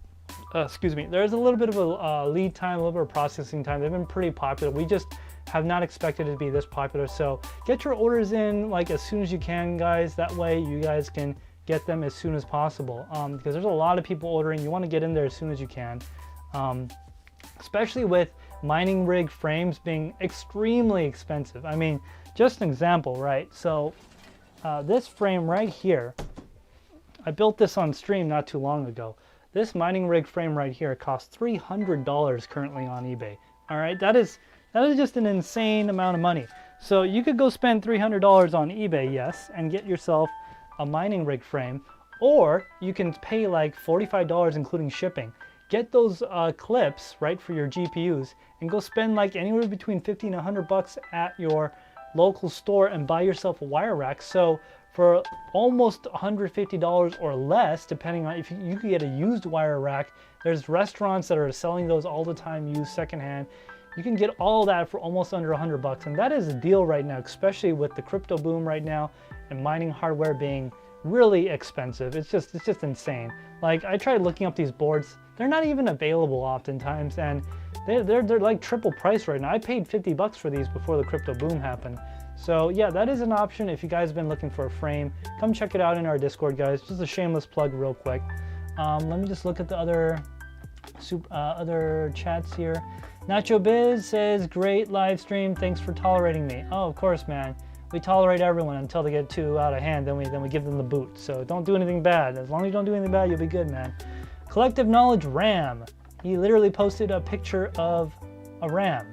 Excuse me. There's a little bit of a lead time, a little bit of processing time. They've been pretty popular. We just have not expected it to be this popular, so get your orders in like as soon as you can, guys. That way you guys can get them as soon as possible, because there's a lot of people ordering. You want to get in there as soon as you can, especially with mining rig frames being extremely expensive. I mean, just an example, right? So this frame right here, I built this on stream not too long ago. This mining rig frame right here costs $300 currently on eBay. All right, that is just an insane amount of money. So you could go spend $300 on eBay, yes, and get yourself a mining rig frame, or you can pay like $45 including shipping. Get those clips, right, for your GPUs, and go spend like anywhere between 50 and 100 bucks at your local store and buy yourself a wire rack. So for almost $150 or less, depending on if you could get a used wire rack. There's restaurants that are selling those all the time, used secondhand. You can get all that for almost under 100 bucks, and that is a deal right now, especially with the crypto boom right now and mining hardware being really expensive. It's just insane. Like, I tried looking up these boards. They're not even available oftentimes, and they're like triple price right now. I paid 50 bucks for these before the crypto boom happened. So yeah, that is an option if you guys have been looking for a frame. Come check it out in our Discord, guys. Just a shameless plug real quick. Let me just look at the other chats here. Nacho Biz says, great live stream, thanks for tolerating me. Oh, of course, man. We tolerate everyone until they get too out of hand, then we give them the boot. So don't do anything bad. As long as you don't do anything bad, you'll be good, man. Collective Knowledge Ram. He literally posted a picture of a ram.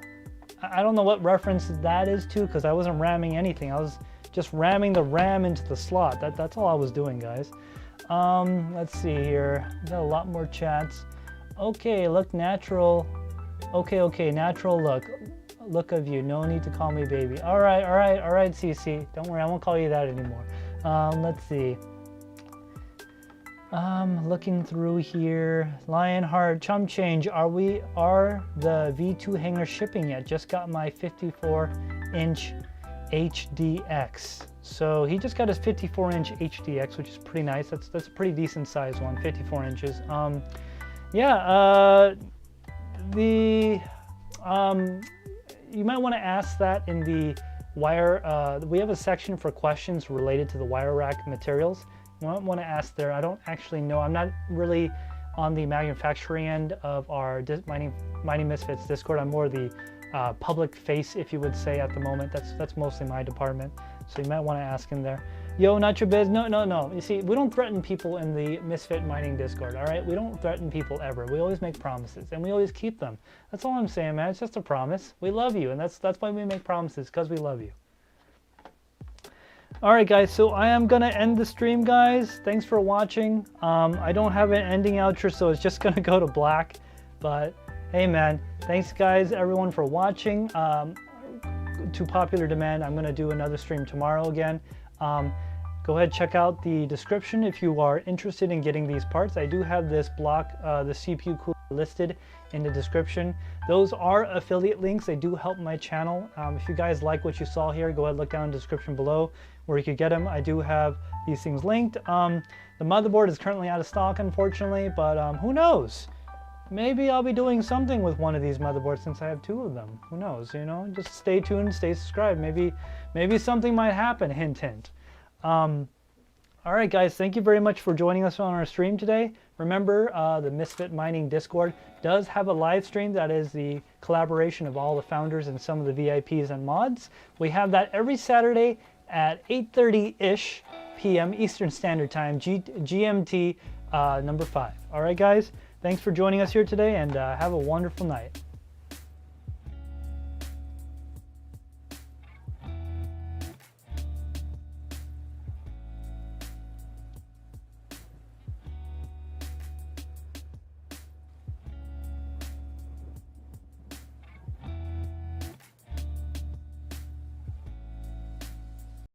I don't know what reference that is to, because I wasn't ramming anything. I was just ramming the RAM into the slot. That's all I was doing, guys. Let's see here. We got a lot more chats. Okay, look natural. Okay, natural look of you. No need to call me baby. All right, CC. Don't worry, I won't call you that anymore. Let's see. Looking through here. Lionheart, chum change. Are the V2 hanger shipping yet? Just got my 54-inch HDX. So he just got his 54-inch HDX, which is pretty nice. That's a pretty decent size one, 54 inches. Yeah, you might want to ask that in the wire. We have a section for questions related to the wire rack materials. You might want to ask there. I don't actually know. I'm not really on the manufacturing end of our Mining Misfits Discord. I'm more the public face, if you would say, at the moment. That's mostly my department. So you might want to ask in there. Yo, not your biz. No. You see, we don't threaten people in the Misfit Mining Discord, all right? We don't threaten people ever. We always make promises, and we always keep them. That's all I'm saying, man. It's just a promise. We love you, and that's why we make promises, because we love you. All right, guys, so I am going to end the stream, guys. Thanks for watching. I don't have an ending outro, so it's just going to go to black. But, hey, man, thanks, guys, everyone, for watching. To popular demand, I'm going to do another stream tomorrow again. Go ahead, check out the description if you are interested in getting these parts. I do have this block, the CPU cooler, listed in the description. Those are affiliate links. They do help my channel. If you guys like what you saw here, go ahead, look down in the description below where you could get them. I do have these things linked. The motherboard is currently out of stock, unfortunately, but who knows? Maybe I'll be doing something with one of these motherboards since I have two of them. Who knows, you know? Just stay tuned, stay subscribed. Maybe something might happen, hint, hint. All right, guys, thank you very much for joining us on our stream today. Remember, the Misfit Mining Discord does have a live stream that is the collaboration of all the founders and some of the VIPs and mods. We have that every Saturday at 8:30-ish p.m. Eastern Standard Time, GMT number 5. All right, guys, thanks for joining us here today, and have a wonderful night.